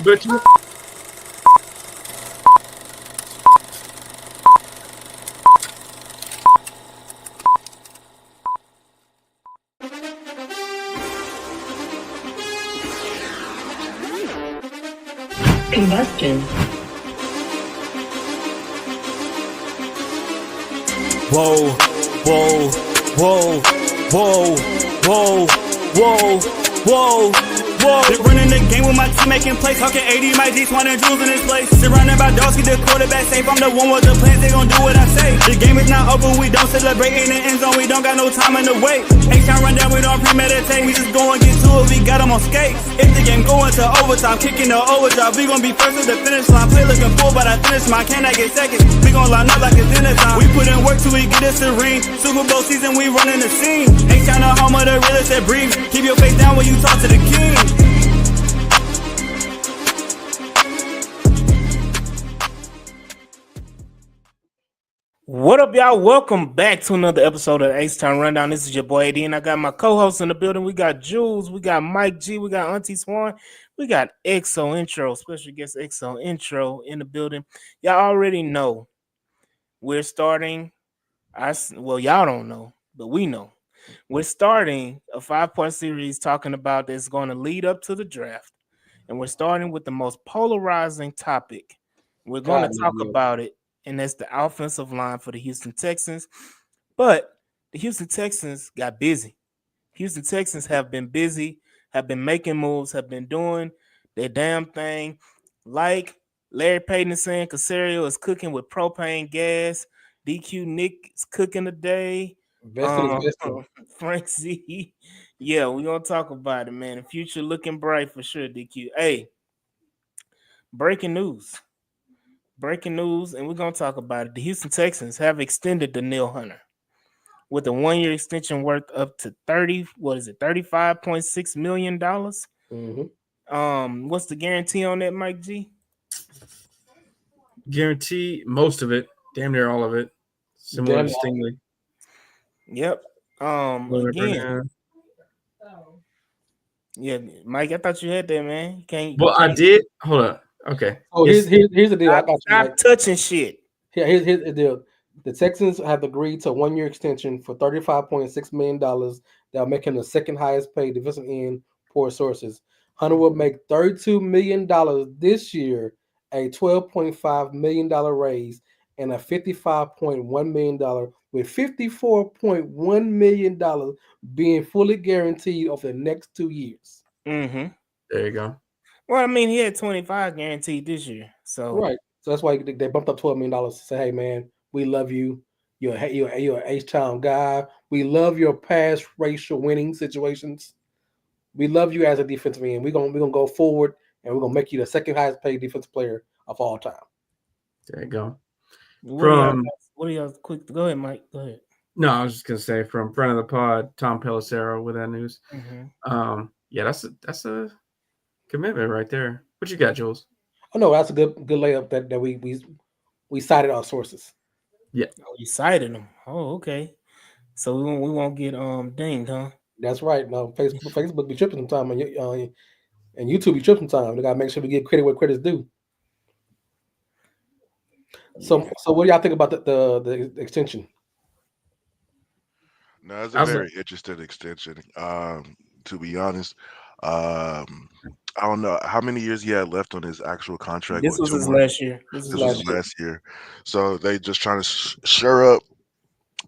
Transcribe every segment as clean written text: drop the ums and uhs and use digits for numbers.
bet you. Combustion. Whoa, whoa, whoa, whoa, whoa, whoa, whoa, whoa. Been running the game with my team making plays. Talking 80, my G, Swan and Jules in this place. Surrounded by dogs, keep the quarterback safe. I'm the one with the plans, they gon' do what I say. The game is not over, we don't celebrate in the end zone. We don't got no time in the wait. H-Town run down, we don't premeditate. We just go and get to it, we got them on skates. If the game going to overtime, kicking the overdrive, we gon' be first at the finish line. Play looking full, but I finish mine. Can I get second? We gon' line up like it's dinner time. We put in work till we get us a ring. Super Bowl season, we running the scene. H-Town the home of the realest that breathe. Keep your face down when you talk to the king. What up, y'all? Welcome back to another episode of the H-Town Rundown. This is your boy AD, and I got my co-hosts in the building. We got Jules, we got Mike G, we got Auntie Swan, we got Exo Intro, special guest Exo Intro in the building. Y'all already know we're starting. Y'all don't know, but we know. We're starting a 5-part series talking about that's going to lead up to the draft, and we're starting with the most polarizing topic. We're going to talk about it. And that's the offensive line for the Houston Texans. But the Houston Texans got busy. Houston Texans have been busy, have been making moves, have been doing their damn thing. Like Larry Payton is saying, Casario is cooking with propane gas. DQ Nick is cooking today. Frank Z. Yeah, we're going to talk about it, man. The future looking bright for sure, DQ. Hey, breaking news. Breaking news, and we're going to talk about it. The Houston Texans have extended Danielle Hunter with a 1-year extension worth up to $35.6 million. Mm-hmm. What's the guarantee on that, Mike G? Guarantee most of it, damn near all of it. Similar to Stingley. Yep. Again. Yeah, Mike, I thought you had that, man. You can't. I did. Hold on. Okay. Oh, here's the deal. Stop touching shit. Yeah, here's the deal. The Texans have agreed to a 1-year extension for $35.6 million. That'll make him the second highest paid defensive end per sources. Hunter will make $32 million this year, a $12.5 million raise, and a $55.1 million, with $54.1 million being fully guaranteed over the next 2 years. Mm-hmm. There you go. Well, I mean, he had 25 guaranteed this year. So right. So that's why they bumped up $12 million to say, hey, man, we love you. You're an H-Town guy. We love your past racial winning situations. We love you as a defensive end. We're gonna go forward, and we're gonna make you the second highest paid defensive player of all time. There you go. What are y'all quick? Go ahead, Mike. Go ahead. No, I was just gonna say from front of the pod, Tom Pelissero with that news. Mm-hmm. Yeah, that's a commitment right there. What you got, Jules? Oh no, that's a good layup that we cited our sources. Yeah, you cited them. Oh, okay. So we won't get dinged, huh? That's right. No, Facebook be tripping sometime, and YouTube be tripping sometime. They gotta make sure we give credit where credit's due. So what do y'all think about the extension? No, it's a very interesting extension. To be honest, I don't know how many years he had left on his actual contract. This was his last year. This was last year. So they just trying to shore up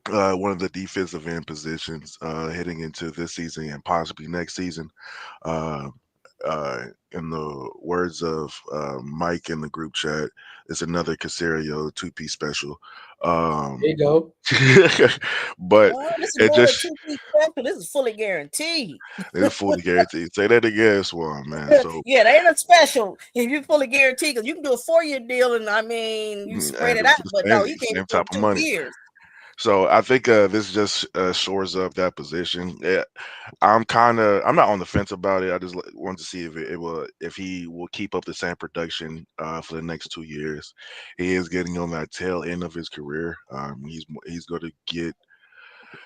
one of the defensive end positions heading into this season and possibly next season. In the words of Mike in the group chat, it's another Casario 2-piece special. There you go. But this is fully guaranteed. It's fully guaranteed. Say that again, Swan, man. So yeah, they ain't a special if you're fully guaranteed, because you can do a 4-year deal, and I mean you spread it out, but no, you can't do 2 years. So I think this just shores up that position. Yeah, I'm not on the fence about it. I just want to see if he will keep up the same production for the next 2 years. He is getting on that tail end of his career. He's going to get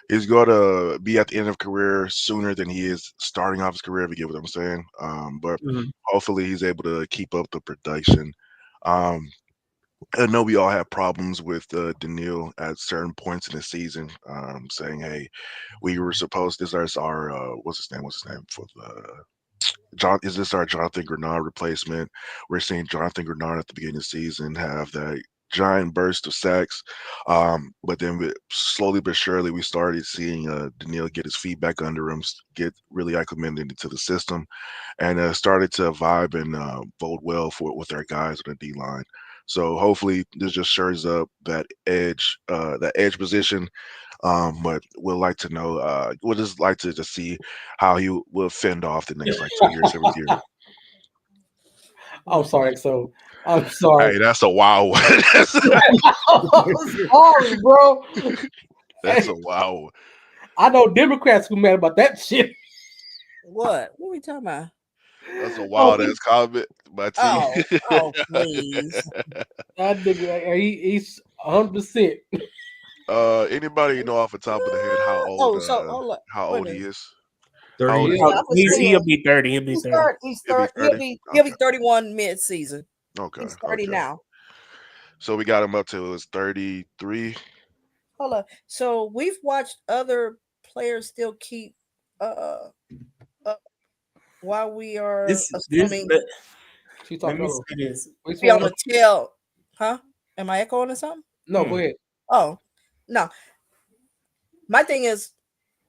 He's going to be at the end of career sooner than he is starting off his career, if you get what I'm saying. But hopefully he's able to keep up the production. I know we all have problems with Daniil at certain points in the season, saying, "Hey, we were supposed this is our what's his name for the John? Is this our Jonathan Grenard replacement?" We're seeing Jonathan Grenard at the beginning of the season have that giant burst of sacks, but then slowly but surely we started seeing Daniil get his feet back under him, get really acclimated into the system, and started to vibe and bode well for with our guys on the D line. So hopefully this just shores up that edge position. But we'd like to know, we'd just like to just see how he will fend off the next like 2 years, 3 years. I'm sorry, so I'm sorry. Hey, that's a wild one. I'm sorry, bro. That's a wild one. I know Democrats who mad about that shit. What? What are we talking about? That's a wild ass comment, but oh, please. That nigga, he's 100%. Anybody know off the top of the head how old? How old he is? 30 years. He'll be 30. He'll be 30. He'll be 31 mid-season. Okay. He's 30 now. So we got him up to his 33. Hold on. So we've watched other players still keep while we are assuming She talking about be on the tail. Huh? Am I echoing or something? No, go ahead. Oh, no. My thing is,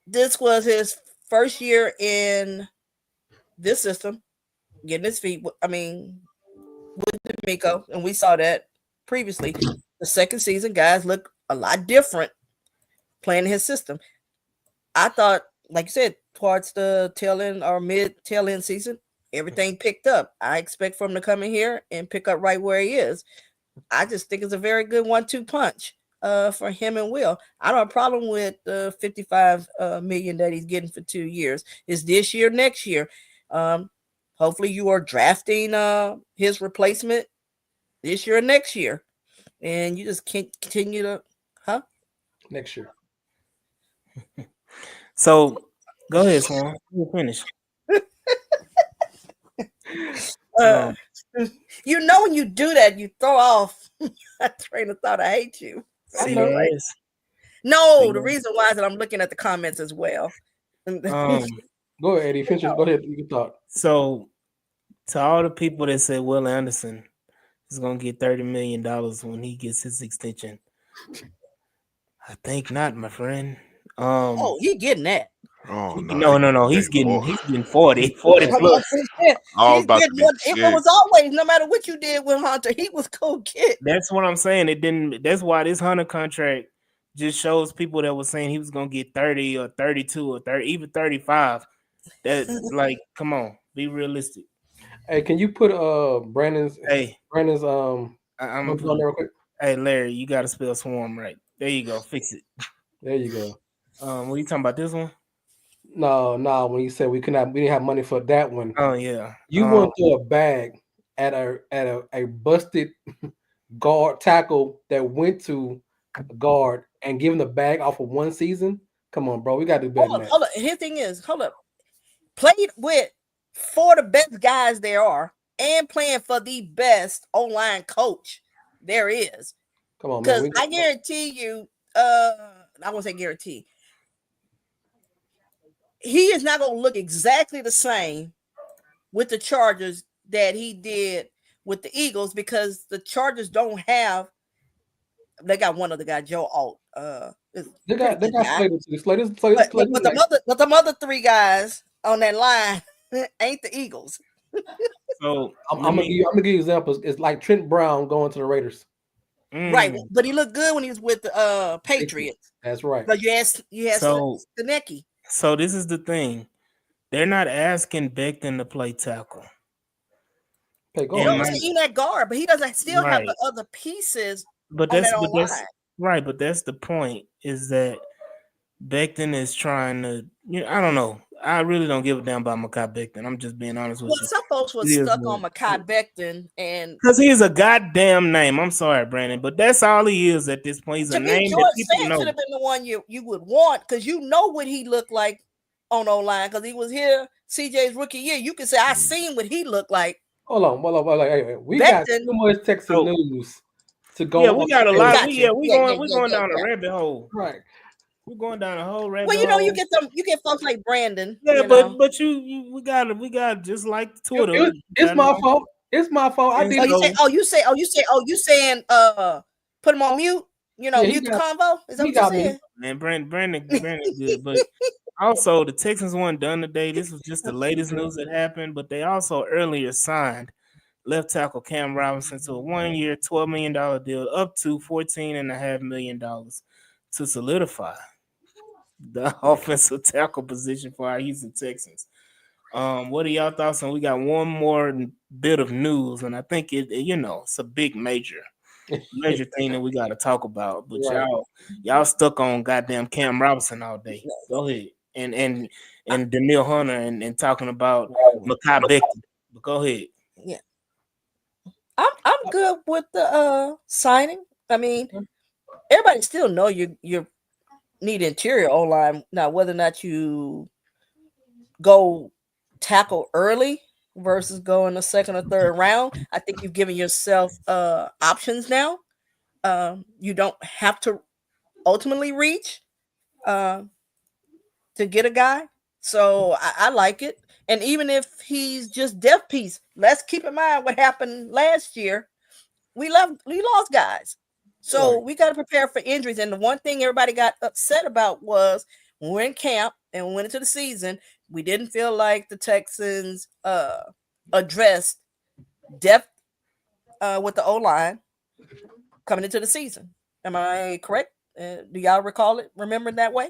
this was his first year in this system, getting his feet. I mean, with D'Amico, and we saw that previously. The second season, guys look a lot different playing his system. I thought, like you said, towards the tail end or mid-tail end season, everything picked up. I expect for him to come in here and pick up right where he is. I just think it's a very good 1-2 punch for him and Will. I don't have a problem with the $55 million that he's getting for 2 years. It's this year, next year. Hopefully you are drafting his replacement this year or next year. And you just can't continue to, next year. So go ahead, Swan. We'll finish. You know, when you do that, you throw off a train of thought. I hate you. No, the reason why is that I'm looking at the comments as well. Go ahead, Eddie. Finish. Go ahead. You thought. So, to all the people that said Will Anderson is going to get $30 million when he gets his extension, I think not, my friend. You're getting that. Oh no. He's getting 40 plus. If it was always, no matter what you did with Hunter, he was gonna get. That's what I'm saying. It didn't. That's why this Hunter contract just shows people that was saying he was gonna get 30 or 32 or 30, even 35. That like, come on, be realistic. Hey, can you put Brandon's I'm on there real quick? Hey, Larry, you got to spell swarm right. There you go. Fix it. There you go. What are you talking about? This one? No. When you said we didn't have money for that one. Oh yeah. You went through a bag at a busted guard tackle that went to a guard and giving the bag off of one season. Come on, bro. We got to do better than that. Hold up. His thing is, played with 4 of the best guys there are, and playing for the best O-line coach there is. Come on, man. Because I guarantee you, I won't say guarantee. He is not going to look exactly the same with the Chargers that he did with the Eagles, because the Chargers don't have. They got one other guy, Joe Alt. They got Slater. But the other 3 guys on that line ain't the Eagles. So I'm gonna give you examples. It's like Trent Brown going to the Raiders. Right, but he looked good when he was with the Patriots. That's right. But you had Stanecki. So this is the thing. They're not asking Becton to play tackle. He don't see that guard, but he doesn't still have the other pieces. But that's right. But that's the point, is that Becton is trying to, I don't know. I really don't give a damn about Mekhi Becton. I'm just being honest with Well, you. some folks were It is stuck what- on Mekhi Becton, and Because he's a goddamn name. I'm sorry, Brandon, but that's all he is at this point. He's a to me, name George that people Sand know. should have been the one you would want, because you know what he looked like on O-line, because he was here CJ's rookie year. You can say I seen what he looked like. Hold on. Hey, we got Becton- too much Texas Oh. news to go. Yeah, we got a lot. Gotcha. We Yeah, going down yeah. a rabbit hole. Right. We're going down a whole rabbit Well, you know, hole. you get folks like Brandon. Yeah, you know. but you we got just like Twitter. It's my fault. It's my fault. I And did. You saying put him on mute. You know, Yeah, he mute the got- convo. Is that he what got you me. saying? Man, Brandon good, but also the Texans weren't done today. This was just the latest news that happened, but they also earlier signed left tackle Cam Robinson to a 1-year, $12 million deal up to $14.5 million to solidify the offensive tackle position for our Houston Texans. What are y'all thoughts on? We got one more bit of news, and I think it's a big major thing that we got to talk about. But Right. y'all stuck on goddamn Cam Robinson all day. Go ahead, and Daniil Hunter and talking about Mekhi Becton. But go ahead. Yeah, I'm good with the signing. I mean, everybody still know you need interior O-line. Now, whether or not you go tackle early versus go in the second or third round, I think you've given yourself options now. You don't have to ultimately reach to get a guy. So I like it. And even if he's just depth piece, let's keep in mind what happened last year. We lost guys. So we got to prepare for injuries. And the one thing everybody got upset about was when we're in camp and we went into the season, we didn't feel like the Texans addressed depth with the O-line coming into the season. Am I correct? Do y'all remember that way?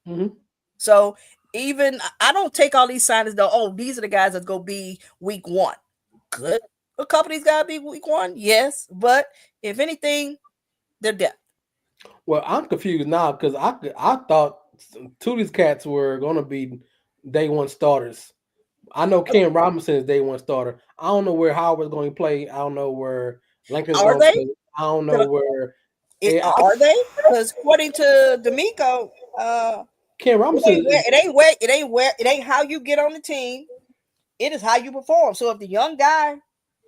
Mm-hmm. So even I don't take all these signings though. Oh, these are the guys that go be week 1. Good. A couple of these guys be week 1, yes. But if anything, they're depth. Well, I'm confused now because I thought two of these cats were going to be day one starters. I know Cam Robinson is day one starter. I don't know where Howard's going to play. I don't know where Lincoln's going to play. I don't know where. Are they? Because according to D'Amico, Cam Robinson, it ain't how you get on the team. It is how you perform. So if the young guy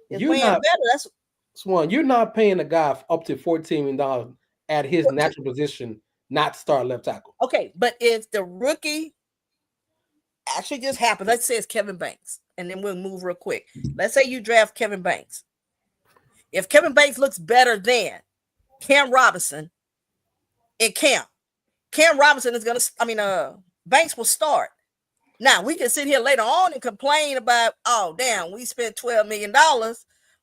is playing better, that's Swan. You're not paying a guy up to $14 million at his natural position, not to start left tackle. Okay, but if the rookie actually just happened, let's say it's Kevin Banks, and then we'll move real quick. Let's say you draft Kevin Banks. If Kevin Banks looks better than Cam Robinson in camp, Cam Robinson is Banks will start. Now we can sit here later on and complain about, oh damn, we spent $12 million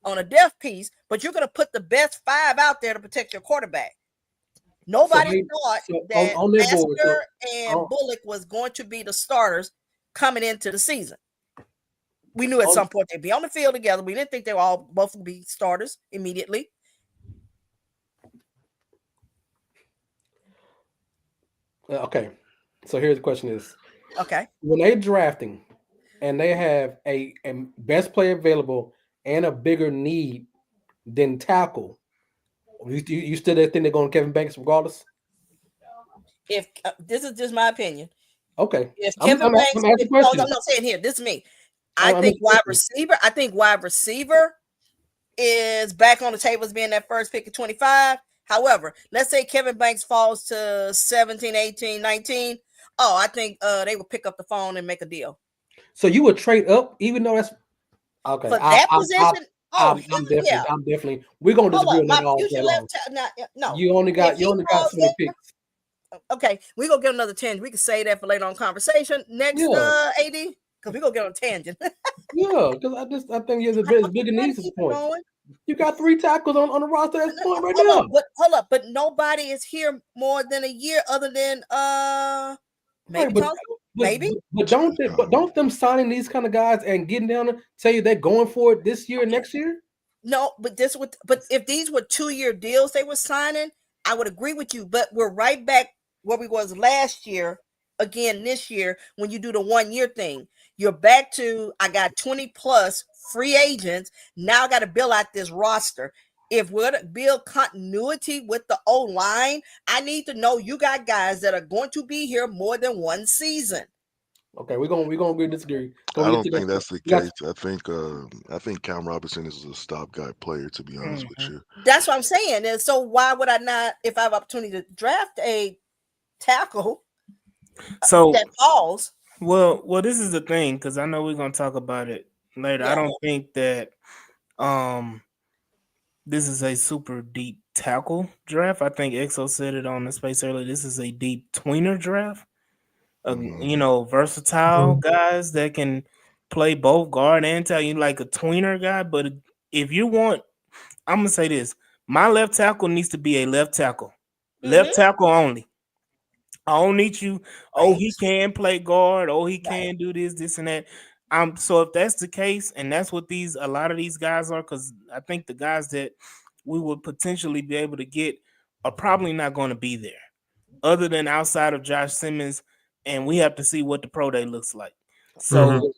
on a depth piece, but you're going to put the best 5 out there to protect your quarterback. Nobody thought that Masker and Bullock was going to be the starters coming into the season. We knew at some point they'd be on the field together. We didn't think they were both would be starters immediately. Okay, so here's the question is, okay, when they drafting and they have a best player available and a bigger need than tackle, you still think they're going Kevin Banks regardless? If this is just my opinion. Okay. If Kevin Banks, I'm not saying here, this is me. I think wide receiver is back on the table as being that first pick of 25. However, let's say Kevin Banks falls to 17, 18, 19. Oh, I think they will pick up the phone and make a deal. So you would trade up, even though that's okay. For that position, I'm definitely. We're gonna disagree on that all day long. No, you only got so many picks. Okay, we're gonna get another tangent. We can say that for later on conversation. Next, AD, because we're gonna get on a tangent. Yeah, because I think there's a bigger needs at this point. You got 3 tackles on the roster at this point right now. Hold up, but nobody is here more than a year other than maybe maybe. But don't them signing these kind of guys and getting down there tell you they're going for it this year and next year? No, but if these were 2-year deals they were signing, I would agree with you. But we're right back where we was last year, again this year when you do the 1 year thing. You're back to, I got 20 plus free agents. Now I got to build out this roster. If we're to build continuity with the O-line, I need to know you got guys that are going to be here more than one season. Okay, we're gonna agree to disagree. I don't think that's the case. I think Cam Robinson is a stopgap player, to be honest with you. That's what I'm saying. And so why would I not, if I have opportunity to draft a tackle So that falls? Well, this is the thing, because I know we're gonna talk about it later. I don't think that this is a super deep tackle draft. I think Exo said it on the space earlier. This is a deep tweener draft. Versatile guys that can play both guard and tackle, like a tweener guy. But if you want, I'm gonna say this: my left tackle needs to be a left tackle, left tackle only. I don't need you. Oh, he can play guard. Oh, he can do this, and that. So if that's the case, and that's what a lot of these guys are, because I think the guys that we would potentially be able to get are probably not going to be there, other than outside of Josh Simmons, and we have to see what the pro day looks like. So,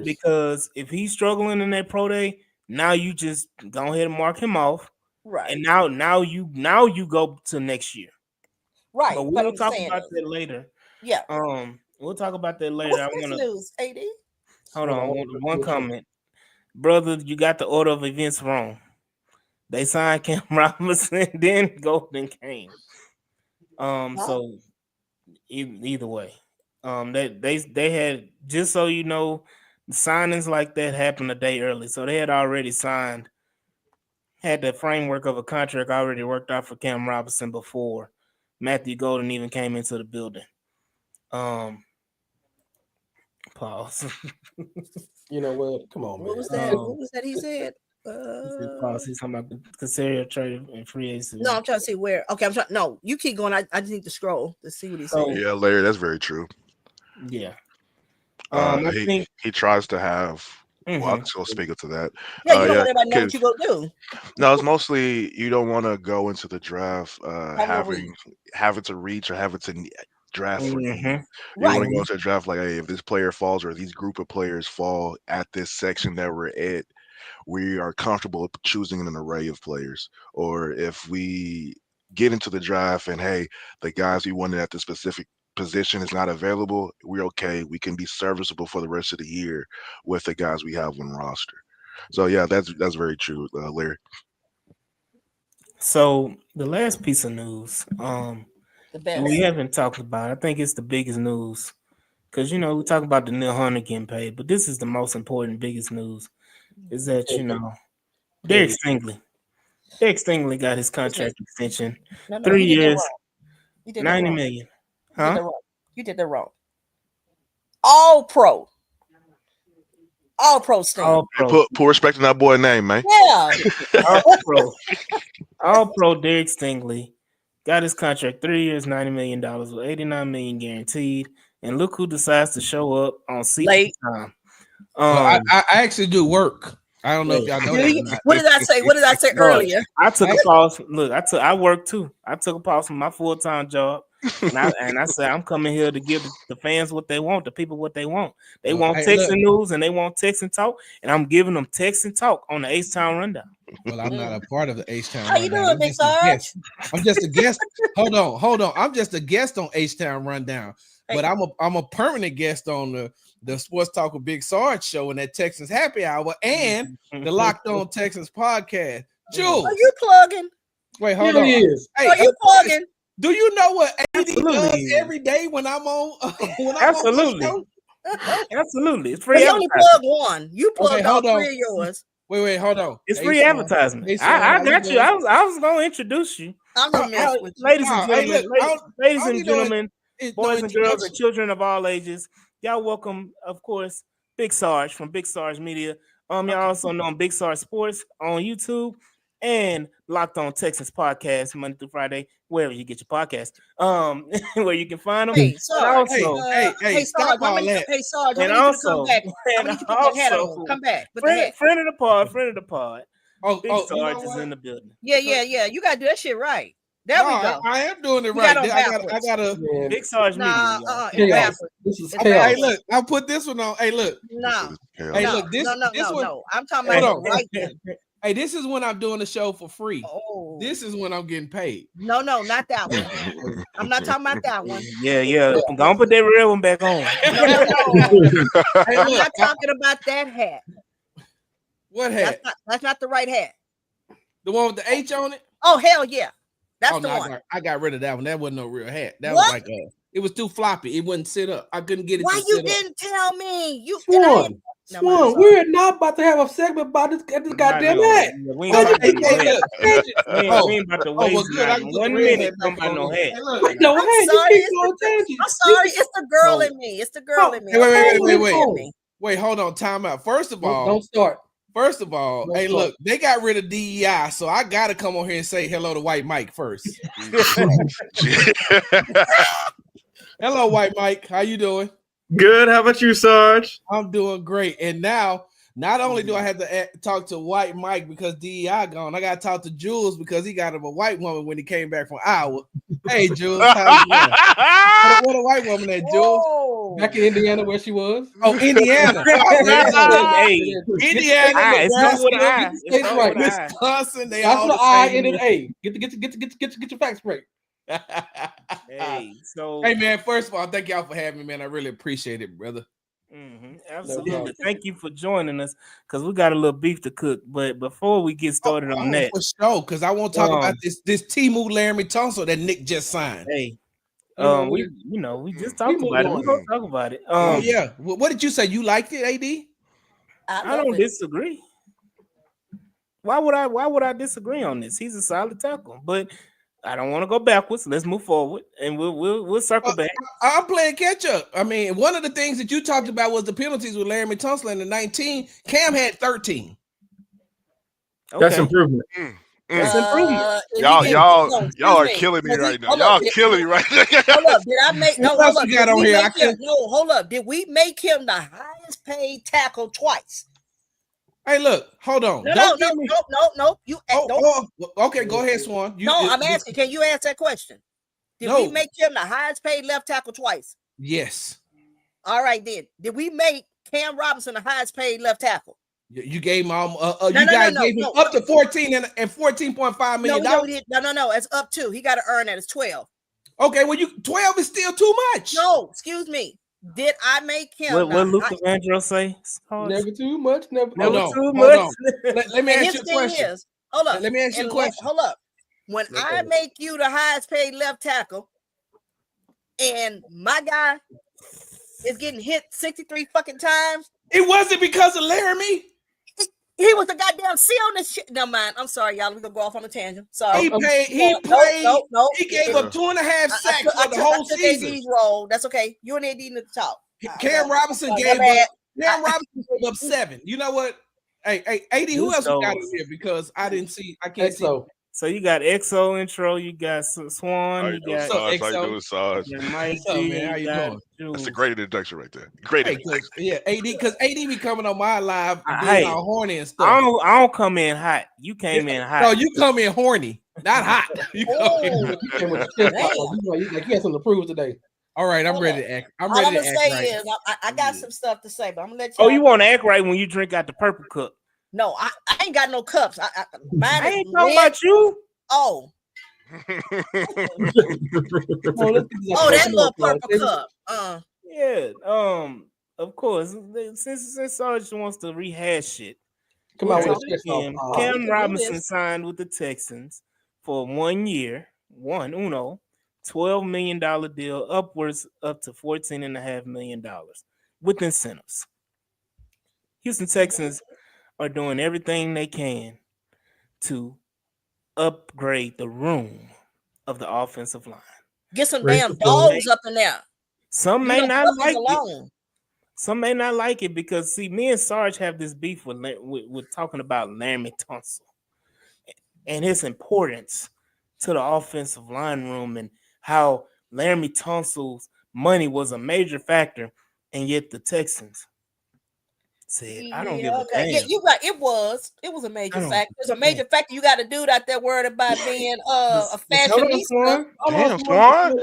because if he's struggling in that pro day, now you just go ahead and mark him off, right? And now you go to next year. Right. But we'll talk about that later. Yeah. We'll talk about that later. What's news, AD? Hold on. One comment. Brother, you got the order of events wrong. They signed Cam Robinson, then Golden came. So either way. They had, just so you know, signings like that happened a day early. So they had already signed, had the framework of a contract already worked out for Cam Robinson before Matthew Golden even came into the building. Pause. You know what? Come on, man. What was that? What was that he said? Pause. He's talking about the Casario trade and free agency. No, I'm trying to see where. Okay, I'm trying. No, you keep going. I just need to scroll to see what he said. Yeah, Larry, that's very true. Yeah. I think he tries to have. Well, I'm just gonna speak to that. Yeah, you don't want everybody to know what you're gonna do. No, it's mostly you don't want to go into the draft having to reach or having to draft for need. You want to go into a draft like, hey, if this player falls or these group of players fall at this section that we're at, we are comfortable choosing an array of players. Or if we get into the draft and hey, the guys we wanted at the specific position is not available, we're okay. We can be serviceable for the rest of the year with the guys we have on roster. So yeah, that's very true, Larry. So the last piece of news, we haven't talked about. I think it's the biggest news because we talk about the Neil Hunter getting paid, but this is the most important, biggest news is that Derek Stingley got his contract extension, 3 years, $90 million. Huh? You did that wrong. All pro Sting. Put respect on that boy name, man. Yeah. All pro Derek Stingley got his contract 3 years, $90 million with $89 million guaranteed. And look who decides to show up on seat time. I actually do work. I don't know if y'all know that. What did I say? What did I say earlier? I took a pause. Look, I work too. I took a pause from my full-time job. And I said, I'm coming here to give the fans what they want, the people what they want. They want Texan news and they want Texan talk, and I'm giving them Texan talk on the H-Town Rundown. Well, I'm not a part of the H-Town Rundown. How you doing, Big Sarge? I'm just a guest. Hold on. I'm just a guest on H-Town Rundown, but I'm a permanent guest on the Sports Talk with Big Sarge show and that Texans Happy Hour and the Locked On Texans podcast. Jules, are you plugging? Wait, hold on. Hey, are you plugging? Do you know what AD does every day when I'm on? Absolutely. Absolutely. It's free. You only plug one. You plug all three of yours. Wait, hold on. It's free advertisement. I got you. I was going to introduce you. I'm going to mess with you. Ladies and gentlemen, boys and girls and children of all ages, y'all welcome, of course, Big Sarge from Big Sarge Media. Y'all also know Big Sarge Sports on YouTube and Locked On Texans podcast Monday through Friday, wherever you get your podcast. Where you can find them. Hey, Sarge. Stop all that. Hey, Sarge. And also, come back. Friend of the pod. Big Sarge is in the building. Yeah. You gotta do that shit right. There we go. I am doing it You right. got it I gotta. Man, Big Sarge Nah, media. Y'all. it's chaos. backwards. This is It's chaos. Hey, look, I'll put this one on. Hey, look. No, Hey, no, look, this one. no. I'm talking Hold about on. the right one. Hey, this is when I'm doing the show for free. Oh, This is when I'm getting paid. no, not that one. I'm not talking about that one. Yeah. Gonna put that real one back on. No. Hey, I'm look, not talking about that hat. what hat? That's not the right hat. The one with the H on it? Oh hell yeah, that's the no, one. I got rid of that one. That wasn't no real hat. That What? was like it was too floppy. It wouldn't sit up. I couldn't get it. Why to you sit didn't tell me? You Swan, No, Swan, we're not about to have a segment about this goddamn hat. We ain't talking about no hat. We ain't about to well, waste good. I not can put the 1 red minute hat talking back about no on. hat. Hey, look. No, I'm hey, sorry, you keep going tangents. I'm sorry, it's the girl in me. It's the girl in me. Hey, wait. Forgive me. Wait, hold on. Time out. First of all, Don't start. hey, look, they got rid of DEI, so I gotta come on here and say hello to White Mike first. Hello, White Mike. How you doing? Good. How about you, Sarge? I'm doing great. And now, not only do I have to talk to White Mike because DEI gone, I got to talk to Jules because he got him a white woman when he came back from Iowa. Hey, Jules, how you doing? What a white woman at, Jules? Whoa. Back in Indiana, where she was. Oh, Indiana. Hey, Indiana, it's not with an eye. It's not with an eye. Wisconsin, they That's all the the I same. ended A. Get your facts straight. Hey, so Hey man, first of all, thank y'all for having me, man. I really appreciate it, brother. absolutely. Thank you for joining us because we got a little beef to cook. But before we get started on that, for sure, because I want to talk about this Timu Laramie Tunsil that Nick just signed. Hey, we just talked about it. We're gonna talk about it. Oh yeah. What did you say? You liked it, AD? I don't disagree. Why would I disagree on this? He's a solid tackle, but I don't want to go backwards. Let's move forward, and we'll circle back. I'm playing catch up. I mean, one of the things that you talked about was the penalties with Laramie Tunsil in the 19. Cam had 13. Okay. That's improvement. That's improvement. Y'all are killing me right now. Y'all killing me right now. Hold up, did I make no? Hold up, got on here? Hold up. Did we make him the highest paid tackle twice? Hey, look, hold on. No. You okay, go ahead, Swan. I'm asking. Can you ask that question? Did we make him the highest paid left tackle twice? Yes. All right, then. Did we make Cam Robinson the highest paid left tackle? You gave him you guys gave him up to 14 and $14.5 million. No. It's up to. He got to earn that. It's 12. Okay, well, 12 is still too much. No, excuse me. Did I make him? What Luther Vandross say? Never too much. Never too hold much. on. Let me ask you a question. Hold up. Let me ask you a question. Hold up. When I make you the highest paid left tackle, and my guy is getting hit 63 fucking times, it wasn't because of Laramie. He was the goddamn C on this shit. No mind. I'm sorry, y'all. We're gonna go off on a tangent. Sorry. He played. He gave up 2.5 sacks for the whole season. AD's role. That's okay. You and AD need to talk. Cam Robinson gave up 7. You know what? Hey, AD, who else got in here? Because I can't see. So you got Exo Intro, you got Swan, you got Sarge. Mike G, man, how you doing? That's a great introduction right there. Great introduction. Yeah, AD, because AD be coming on my live being all horny and stuff. I don't come in hot. You came in hot. No, you come in horny, not hot. You come in. Like you had something to prove today. All right, I'm ready to act. I'm ready to act right. I got some stuff to say, but I'm gonna let you. Oh, you want to act right when you drink out the purple cup? No, I ain't got no cups. I ain't talking about you. Oh. That little purple cup. Yeah. Of course, since Sarge wants to rehash it. Come on, Cam Robinson signed with the Texans for 1 year, $12 million deal, upwards up to $14.5 million with incentives. Houston Texans are doing everything they can to upgrade the room of the offensive line. Get some damn dogs up in there. Some may not like it. Some may not like it because, see, me and Sarge have this beef with talking about Laramie Tunsil and his importance to the offensive line room and how Laramie Tunsil's money was a major factor, and yet the Texans said, I don't give Yeah, a okay. damn. Yeah, you right. It was a major I don't factor. It's a give a major factor. You got a dude out there worried about being a Hold on, fashionista. Swan. Damn, Swan.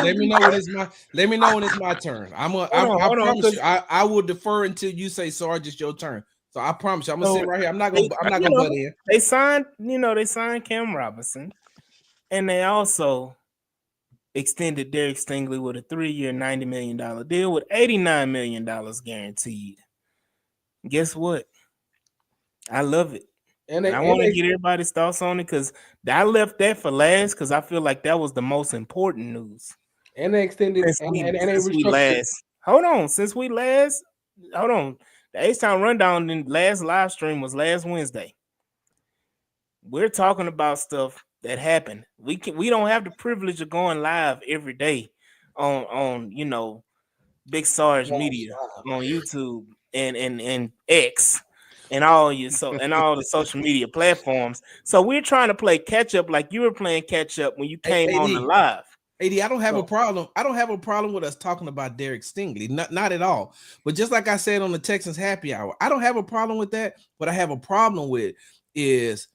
Let me know when it's my. Let me know when it's my turn. I Hold on, promise you. 'cause- I will defer until you say, Sarge, it's your turn. So I promise you, I'm gonna So, sit right here. I'm not gonna you know, butt in. They signed Cam Robinson, and they also extended Derek Stingley with a 3-year, $90 million deal with $89 million guaranteed. Guess what? I love it. And And I want to get everybody's thoughts on it because I left that for last because I feel like that was the most important news. they extended Since and they we restructured. last. Hold on. The H-Town Rundown in last live stream was last Wednesday. We're talking about stuff that happened. We don't have the privilege of going live every day on Big Sarge Media on YouTube and X and all the social media platforms. So we're trying to play catch up like you were playing catch up when you came on the live. AD, I don't have a problem. I don't have a problem with us talking about Derek Stingley, not at all. But just like I said on the Texans Happy Hour, I don't have a problem with that. What I have a problem with is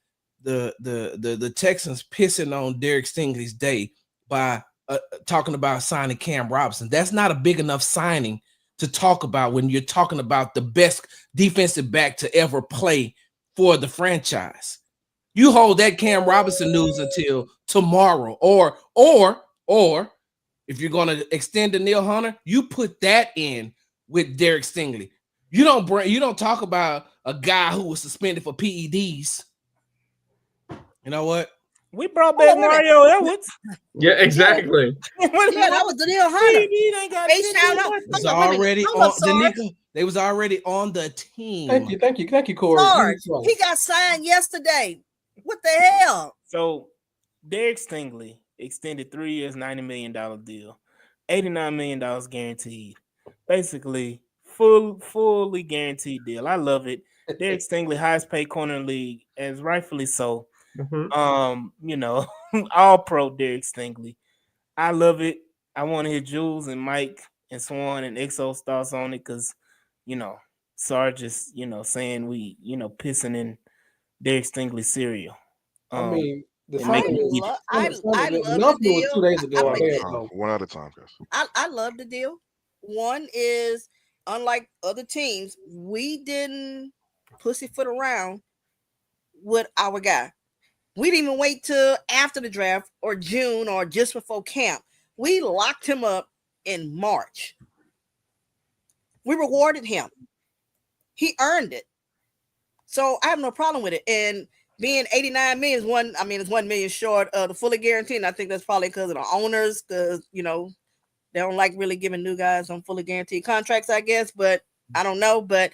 the Texans pissing on Derek Stingley's day by talking about signing Cam Robinson. That's not a big enough signing to talk about when you're talking about the best defensive back to ever play for the franchise. You hold that Cam Robinson news until tomorrow, or if you're going to extend to Neil Hunter, you put that in with Derek Stingley. You don't talk about a guy who was suspended for PEDs. You know what? We brought back Mario Edwards. Yeah, exactly. Yeah, that was the Neil Hunter. They was already on the team. Thank you, Corey. Sarge, he got signed yesterday. What the hell? So Derek Stingley extended 3 years, $90 million deal, $89 million guaranteed. Basically, fully guaranteed deal. I love it. Derek Stingley, highest paid corner in the league, as rightfully so. Mm-hmm. All pro Derek Stingley. I love it. I want to hear Jules and Mike and Swan and Exo's thoughts on it because, Sarge is, saying we, pissing in Derek Stingley cereal. I mean, the I love the deal. 2 days ago. One at a time, guys. I love the deal. One is, unlike other teams, we didn't pussyfoot around with our guy. We didn't even wait till after the draft or June or just before camp. We locked him up in March. We rewarded him. He earned it. So I have no problem with it. And being 89 million is it's 1 million short of the fully guaranteed. And I think that's probably because of the owners, because they don't like really giving new guys on fully guaranteed contracts, I guess. But I don't know. But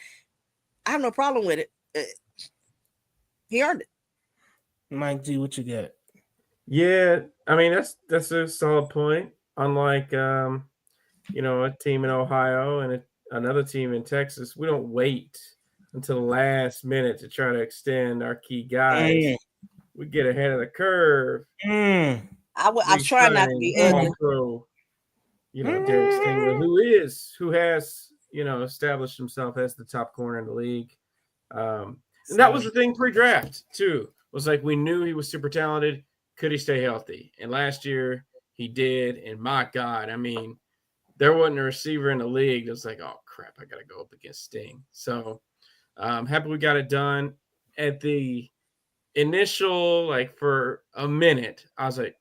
I have no problem with it. He earned it. Mike G, what you got? Yeah, I mean that's a solid point. Unlike a team in Ohio and another team in Texas, we don't wait until the last minute to try to extend our key guys. We get ahead of the curve. I try not to be ugly. Pro, Derek Stingley, who has established himself as the top corner in the league. And that was the thing pre-draft too. Was like we knew he was super talented. Could he stay healthy? And last year he did. And my God, I mean, there wasn't a receiver in the league that was like, oh crap, I got to go up against Sting. So happy we got it done. At the initial, for a minute, I was like,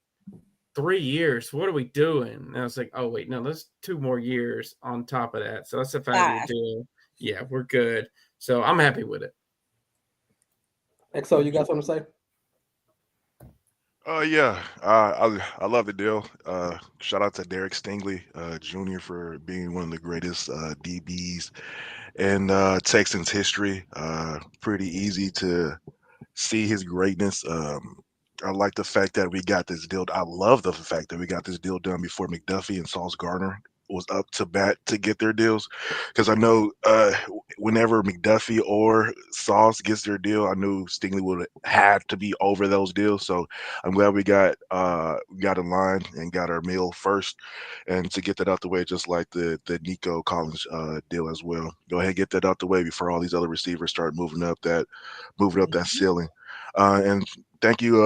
3 years. What are we doing? And I was like, oh wait, no, that's 2 more years on top of that. So that's a 5-year deal. Yeah, we're good. So I'm happy with it. Exo, you got something to say? Yeah, I love the deal. Shout out to Derek Stingley Jr. for being one of the greatest DBs in Texans history. Pretty easy to see his greatness. I like the fact that we got this deal. I love the fact that we got this deal done before McDuffie and Sauce Gardner was up to bat to get their deals, because I know whenever McDuffie or Sauce gets their deal, I knew Stingley would have to be over those deals. So I'm glad we got in line and got our meal first, and to get that out the way, just like the Nico Collins deal as well. Go ahead and get that out the way before all these other receivers start moving up that ceiling. And thank you,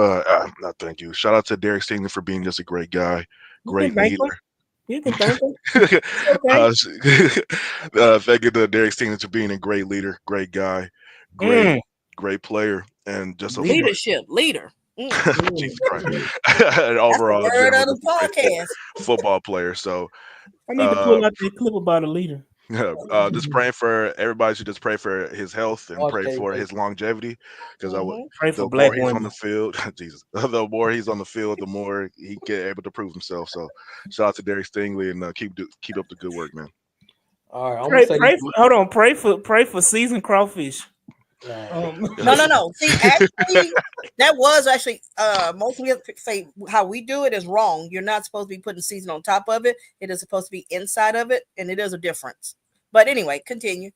not thank you. Shout out to Derek Stingley for being just a great guy, great leader. You can thank him. Okay. Thank you to Derek Stingley for being a great leader, great guy, great player, and just a leader. Jesus Christ. And overall, that's the word of the podcast. Football player. So I need to pull out that clip about a leader. Just praying for everybody should just pray for his health and pray for his longevity, because I would pray for the black more he's women on the field, Jesus, the more he's on the field, the more he get able to prove himself. So shout out to Derek Stingley, and keep up the good work, man. All right, pray for seasoned crawfish. No. See, actually, that was actually most people say how we do it is wrong. You're not supposed to be putting season on top of it. It is supposed to be inside of it, and it is a difference. But anyway, continue.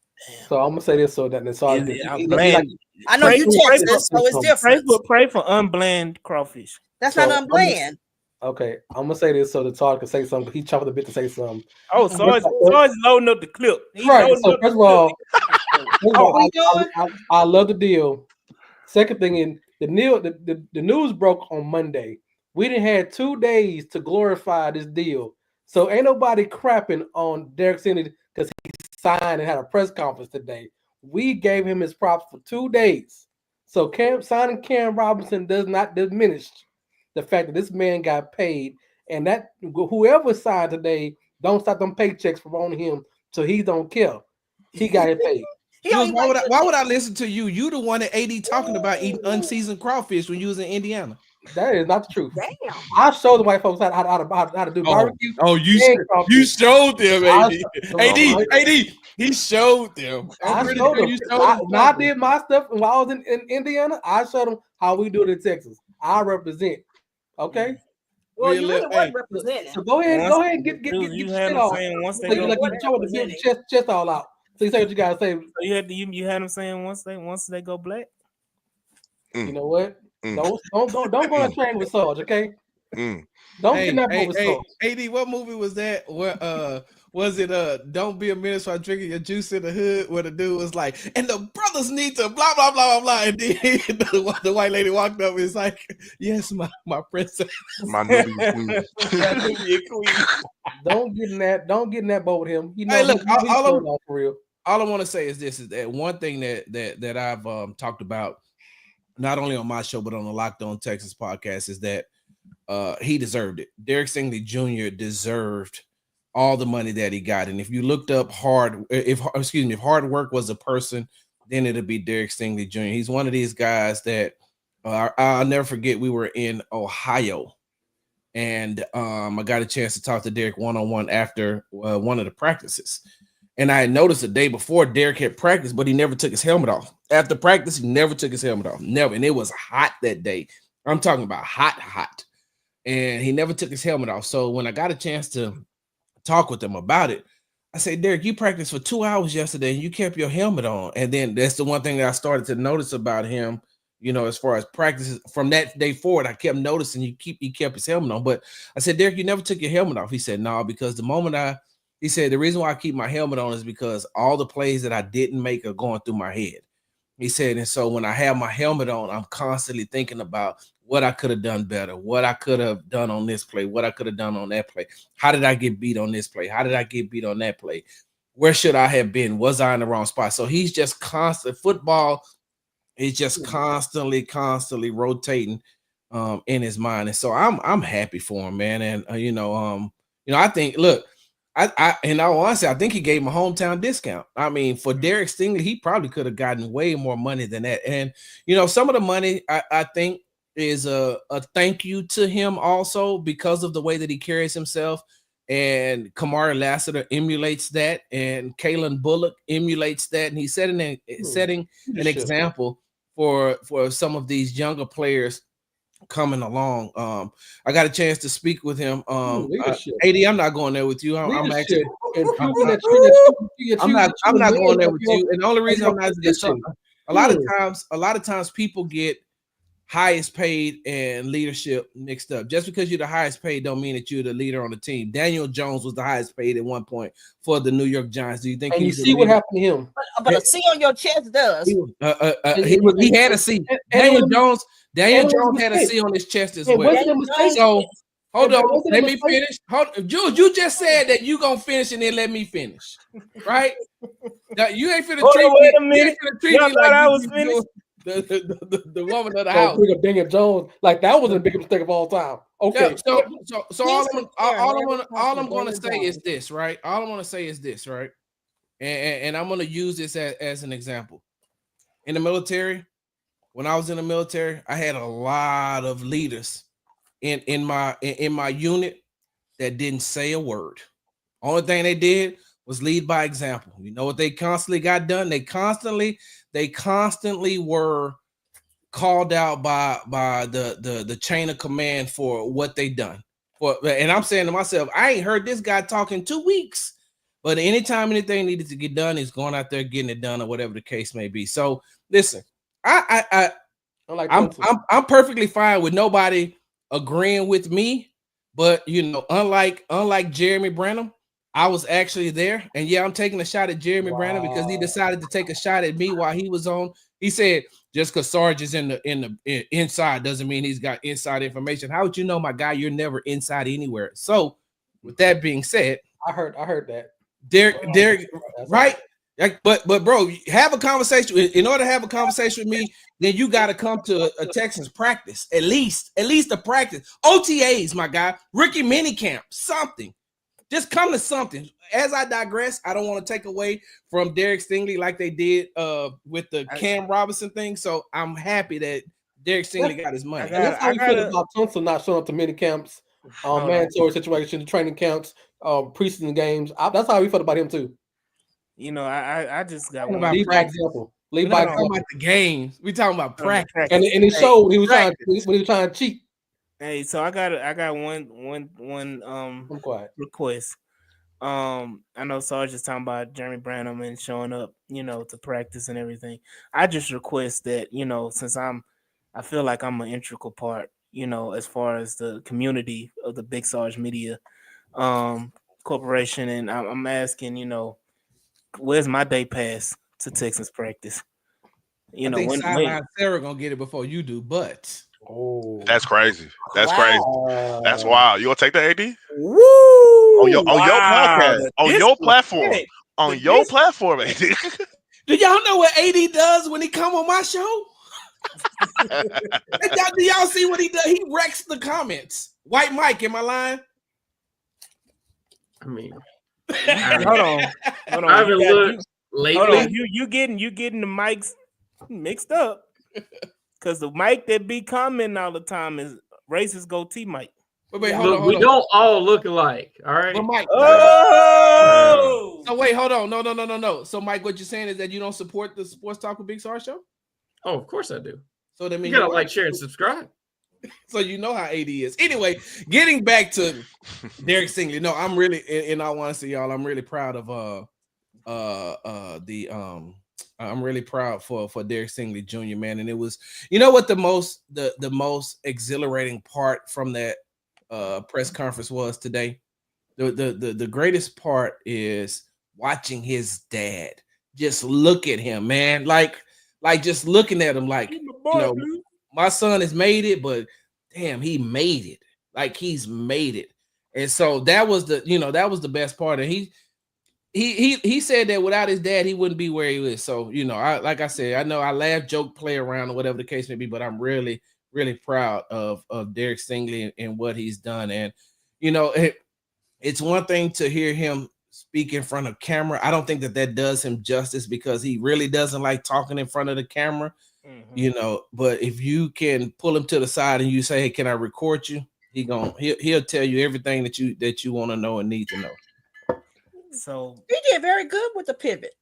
So I'm gonna say this so that I know you Texas, so it's different. Pray for unbland crawfish. That's not unbland. Okay, I'm gonna say this so that Todd can say something. He chopped a bit to say something. Oh, Sarge loading up the clip. Right. So first of all, I love the deal. Second thing, in the news broke on Monday. We didn't have 2 days to glorify this deal, so ain't nobody crapping on Derek Stingley because he signed and had a press conference today. We gave him his props for 2 days. So signing Cam Robinson does not diminish the fact that this man got paid, and that whoever signed today don't stop them paychecks from on him, so he don't care. He got it paid. Why would I listen to you? You the one that AD talking about eating unseasoned crawfish when you was in Indiana. That is not the truth. Damn. I showed the white folks how to do barbecue. You showed them, AD. He showed them. I did my stuff when I was in Indiana. I showed them how we do it in Texas. I represent. Okay. Well, you really weren't representing. So go ahead and get shit off. So you like you showing the chest all out. So you say what you gotta say. So you had them saying once they go black. You know what? Don't go on a train with Sarge, okay? Don't get that boat with Sarge. AD, what movie was that? Where was it Don't Be a Menace while drinking your juice in the hood, where the dude was like, and the brothers need to blah blah blah blah blah, and then the white lady walked up and was like, yes, my princess, my Nubian queen. Don't get in that boat with him. You know, hey, look, for real. All I want to say is this: is that one thing that I've talked about, not only on my show but on the Locked On Texas podcast, is that he deserved it. Derek Stingley Jr. deserved all the money that he got. And if you looked up if hard work was a person, then it'll be Derek Stingley Jr. He's one of these guys that I'll never forget. We were in Ohio, and I got a chance to talk to Derek one-on-one after one of the practices. And I had noticed the day before Derek had practiced, but he never took his helmet off. After practice, he never took his helmet off. Never. And it was hot that day. I'm talking about hot. And he never took his helmet off. So when I got a chance to talk with him about it, I said, Derek, you practiced for 2 hours yesterday and you kept your helmet on. And then that's the one thing that I started to notice about him, you know, as far as practices from that day forward, I kept noticing he kept his helmet on. But I said, Derek, you never took your helmet off. He said, no, because he said, the reason why I keep my helmet on is because all the plays that I didn't make are going through my head. He said, and so when I have my helmet on, I'm constantly thinking about what I could have done better, what I could have done on this play, what I could have done on that play. How did I get beat on this play? How did I get beat on that play? Where should I have been? Was I in the wrong spot? So he's just constant. Football is just constantly rotating in his mind. And so I'm happy for him, man. And I think, look, I in all honesty, I think he gave him a hometown discount. I mean, for Derek Stingley, he probably could have gotten way more money than that. And some of the money I think is a thank you to him also because of the way that he carries himself. And Kamari Lassiter emulates that, and Kalen Bullock emulates that, and he's setting an example for some of these younger players coming along. I got a chance to speak with him. Leadership. AD, I'm not going there with you. I'm actually improving that I'm not going there with you. And the only reason I'm not is because a lot of times people get highest paid and leadership mixed up. Just because you're the highest paid don't mean that you're the leader on the team. Daniel Jones was the highest paid at one point for the New York Giants. Do you think? And you see what happened to him? But a C on your chest does. He had a C. Daniel Jones had a C on his chest as well. So hold on, let me finish. Jules, you just said that you gonna finish and then let me finish, right? Now, you ain't finna treat me. Wait a minute. Y'all thought I was finished. The woman of the house. Bring up Daniel Jones like that was the biggest mistake of all time. Okay. Yeah, so all I'm gonna say is this, right? All I'm gonna say is this, right? And I'm gonna use this as an example. In the military, when I was in the military, I had a lot of leaders in my unit that didn't say a word. Only thing they did was lead by example. You know what they constantly got done? They constantly were called out by the chain of command for what they done. And I'm saying to myself, I ain't heard this guy talk in 2 weeks. But anytime anything needed to get done, he's going out there getting it done, or whatever the case may be. So listen, I'm perfectly fine with nobody agreeing with me, but you know, unlike Jeremy Branham, I was actually there, and yeah, I'm taking a shot at Jeremy Branham because he decided to take a shot at me while he was on. He said just because Sarge is in the inside doesn't mean he's got inside information. How would you know, my guy? You're never inside anywhere. So, with that being said, I heard that. Derek, right? Like, but bro, have a conversation. In order to have a conversation with me, then you got to come to a Texans practice, at least a practice. OTAs, my guy. Rookie minicamp, something. Just come to something. As I digress, I don't want to take away from Derek Stingley like they did with the Cam Robinson thing. So I'm happy that Derek Stingley got his money. That's how you feel about Thompson not showing up to mini camps, mandatory situation, training camps, preseason games. That's how we felt about him too. You know, I just got one. Lead by example. We're not talking about the games. We talking about practice. And it showed when he was trying to cheat. Hey, so I got one I'm quiet. request. I know Sarge is talking about Jeremy Branham and showing up, you know, to practice and everything. I just request that, you know, since I feel like I'm an integral part, you know, as far as the community of the Big Sarge Media Corporation, and I'm asking, you know, where's my day pass to Texas practice? You know, when Sarah gonna get it before you do, but that's crazy. That's crazy. That's wild. You gonna take the AD? Woo! On your podcast, on your platform, on your platform, AD. Do y'all know what AD does when he come on my show? Do y'all see what he does? He wrecks the comments. White Mike, am I lying? I mean, hold on. I haven't looked lately. You getting the mics mixed up because the mic that be commenting all the time is racist goatee Mike. Wait, hold on. We don't all look alike, all right? But Mike, so wait, hold on. No. So Mike, what you're saying is that you don't support the Sports Talk with Big Sarge show? Oh, of course I do. So that means you gotta like, share, and subscribe. So you know how AD is. Anyway, getting back to Derek Stingley. No, I'm really, in all honesty, y'all, I'm really proud of I'm really proud for Derek Stingley Jr., man. And it was, you know what the most exhilarating part from that press conference was today? The greatest part is watching his dad. Just look at him, man. Like just looking at him like, you know, my son has made it, but damn, he made it. Like he's made it. And so that was the best part. And he said that without his dad, he wouldn't be where he is. So, you know, like I said, I know I laugh, joke, play around, or whatever the case may be, but I'm really, really proud of Derek Stingley and what he's done. And, you know, it's one thing to hear him speak in front of camera. I don't think that does him justice because he really doesn't like talking in front of the camera. You know, but if you can pull him to the side and you say, "Hey, can I record you?" He'll tell you everything that you want to know and need to know. So he did very good with the pivot.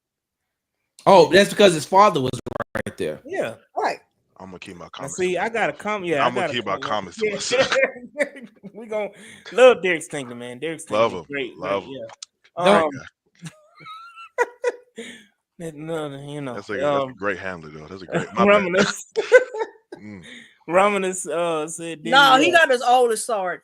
Oh, that's because his father was right there. Yeah, right. I'm gonna keep my Now, comments. see, I got a comment. Yeah, I'm gonna keep my comments to Yeah. myself. We gonna love Derek Stingley, man. Derek Love Stingley, him. great, Love great, him. yeah. Don't- You know, That's a great handler though. That's a great. My bad. Romanus. Mm. Romanus said, No, he not as old as Sarge.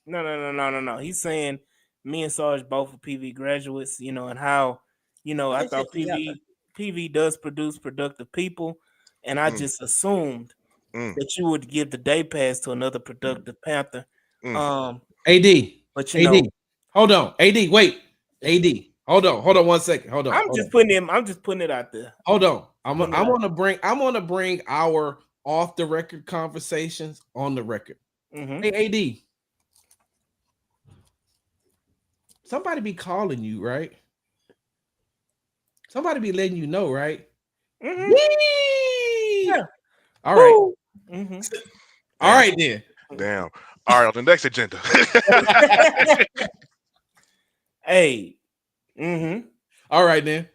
No. He's saying me and Sarge both are PV graduates, you know, and how, you know, I They thought sit together. PV does produce productive people, and I Mm. just assumed Mm. that you would give the day pass to another productive Panther. Mm. AD. But you AD. know, Hold on. AD. Wait. AD. Hold on 1 second. Hold on. I'm just putting it out there. Hold on. I'm Putting it out. gonna bring our off the record conversations on the record. Mhm. Hey, AD. Somebody be calling you, right? Somebody be letting you know, right? Mhm. Yee! Yeah. All right. Mhm. All right then. Damn. All right, on the next agenda. Hey. Mhm. All right then.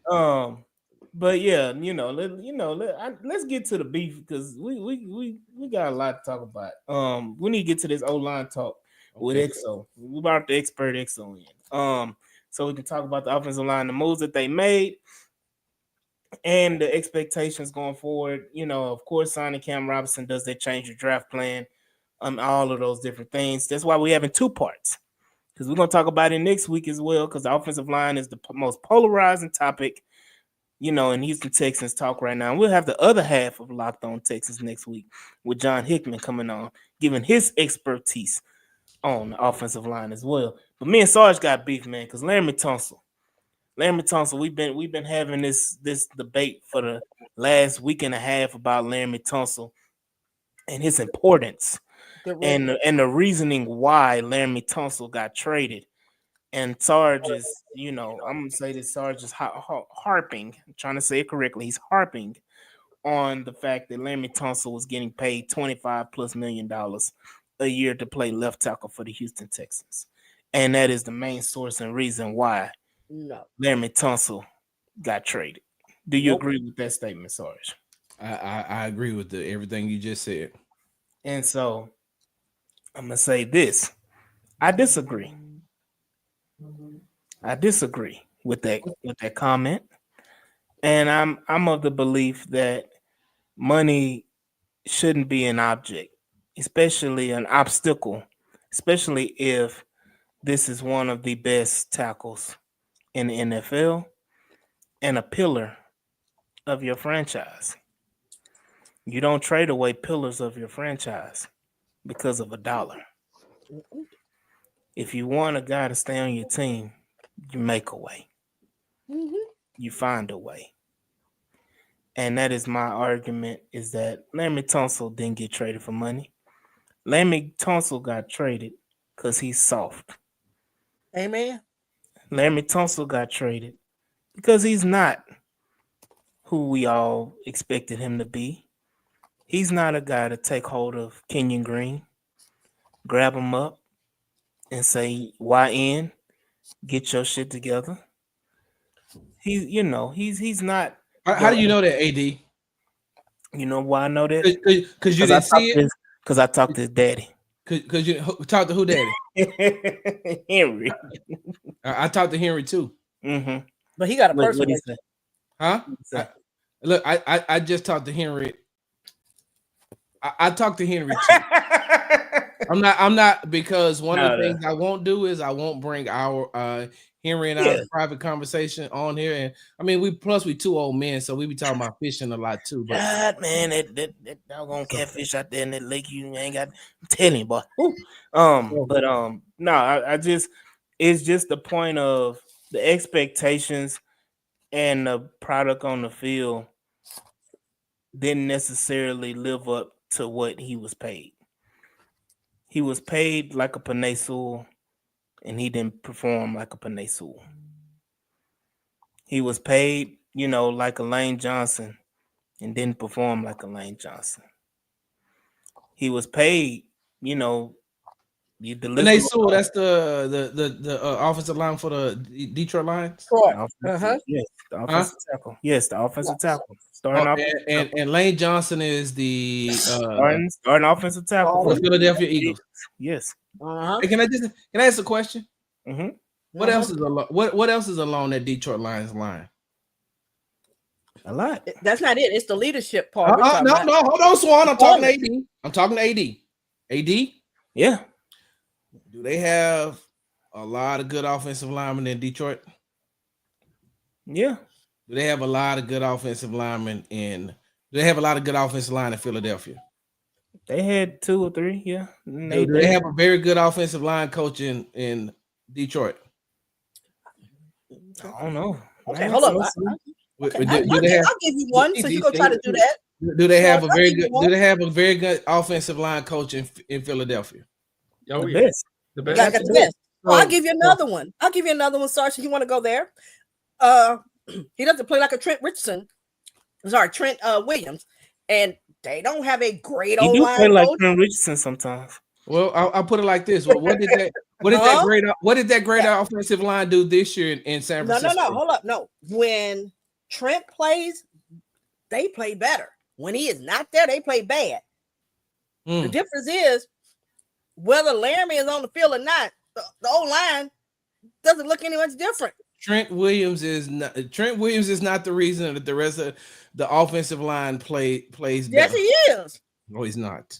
But yeah, let's get to the beef because we got a lot to talk about. We need to get to this O-line talk with Okay. Exo. We brought the expert Exo in. So we can talk about the offensive line, the moves that they made, and the expectations going forward. You know, of course, signing Cam Robinson, does that change your draft plan? All of those different things. That's why we're having two parts. Because we're gonna talk about it next week as well, because the offensive line is the most polarizing topic, you know, in Houston Texans talk right now. And we'll have the other half of Locked On Texans next week with John Hickman coming on, giving his expertise on the offensive line as well. But me and Sarge got beef, man, because Laremy Tunsil, we've been having this debate for the last week and a half about Laremy Tunsil and his importance and the reasoning why Laremy Tunsil got traded. And Sarge is, you know, I'm gonna say this. Sarge is harping. I'm trying to say it correctly. He's harping on the fact that Laremy Tunsil was getting paid $25+ million a year to play left tackle for the Houston Texans, and that is the main source and reason why Laremy Tunsil got traded. Do you agree with that statement, Sarge? I agree with everything you just said. And so I'm gonna say this. I disagree. I disagree with that comment. And I'm of the belief that money shouldn't be an object, especially an obstacle, especially if this is one of the best tackles in the NFL and a pillar of your franchise. You don't trade away pillars of your franchise because of a dollar. If you want a guy to stay on your team, you make a way. You find a way. And that is my argument, is that Laremy Tunsil didn't get traded for money. Laremy Tunsil got traded because he's soft. Amen. Laremy Tunsil got traded because he's not who we all expected him to be. He's not a guy to take hold of Kenyon Green, grab him up, and say, YN, get your shit together. He's not. How do you know that, AD? You know why I know that? Because you didn't see it. Because I talked to his daddy. Because you talked to who, daddy? Henry. I talked to Henry too. Mm-hmm. But he got a What person. he say? Huh? Look, I just talked to Henry. I talked to Henry too. I'm not because one of the things I won't do is I won't bring our Henry and our private conversation on here. And I mean, we two old men, so we be talking about fishing a lot too. But God, man, that doggone catfish out there in that lake, you ain't got. I'm telling you, boy. No, I just, it's just the point of the expectations and the product on the field didn't necessarily live up to what he was paid. He was paid like a Panay Sewell, and he didn't perform like a Panay Sewell. He was paid, like a Lane Johnson, and didn't perform like a Lane Johnson. He was paid, You And they saw that's the offensive line for the Detroit Lions. Yes, the offensive tackle. Yes, the offensive tackle. And Lane Johnson is the starting offensive tackle for the Philadelphia Eagles. Yes. Hey, can I ask a question? Mm-hmm. What else is what else is along that Detroit Lions line? A lot. That's not it. It's the leadership part. No, hold on, Swan. I'm talking to AD. I'm talking to AD. AD? Yeah. Do they have a lot of good offensive linemen in Detroit? Yeah. Do they have a lot of good offensive linemen do they have a lot of good offensive line in Philadelphia? They had 2 or 3, yeah. Do they have a very good offensive line coach in Detroit? I don't know. Okay, hold up. Okay, I'll give you one. So you go try to do that. Do they have a very good? Do they have a very good offensive line coach in Philadelphia? Oh, the yeah. best. The best. Got the best. Well, I'll give you another one. I'll give you another one, Sarge. If you want to go there, he doesn't play like a Trent Williams, and they don't have a great He old do line play like coach. Trent Richardson sometimes. Well, I'll put it like this. What did that great offensive line do this year in San Francisco? No. Hold up. No. When Trent plays, they play better. When he is not there, they play bad. The difference is whether Laramie is on the field or not, the old line doesn't look any much different. Trent Williams is not the reason that the rest of the offensive line plays better. Yes, he is. No, he's not.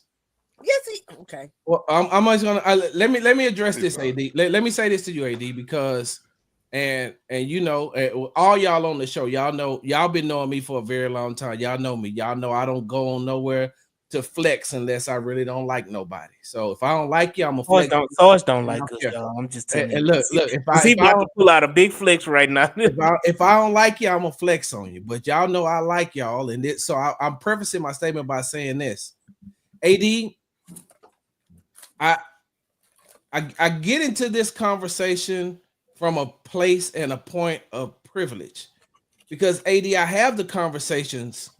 Yes, okay. Well, I'm always gonna let me address this, AD. Let me say this to you, AD, because and you know, all y'all on the show, y'all know, y'all been knowing me for a very long time. Y'all know me. Y'all know I don't go on nowhere to flex unless I really don't like nobody. So if I don't like you, I'm a flex. Sarge don't like us, y'all. I'm just telling you. And look, if I about to pull out a big flex right now. if I don't like you, I'm gonna flex on you. But y'all know I like y'all, and so I'm prefacing my statement by saying this, AD. I get into this conversation from a place and a point of privilege because AD, I have the conversations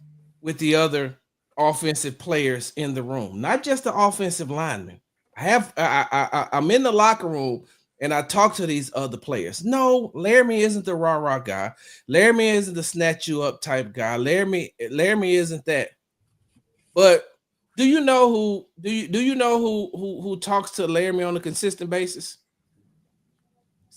with the other offensive players in the room, not just the offensive linemen. I'm in the locker room and I talk to these other players. No, Laramie isn't the rah-rah guy. Laramie isn't the snatch you up type guy. Laramie isn't that. But do you know who talks to Laramie on a consistent basis?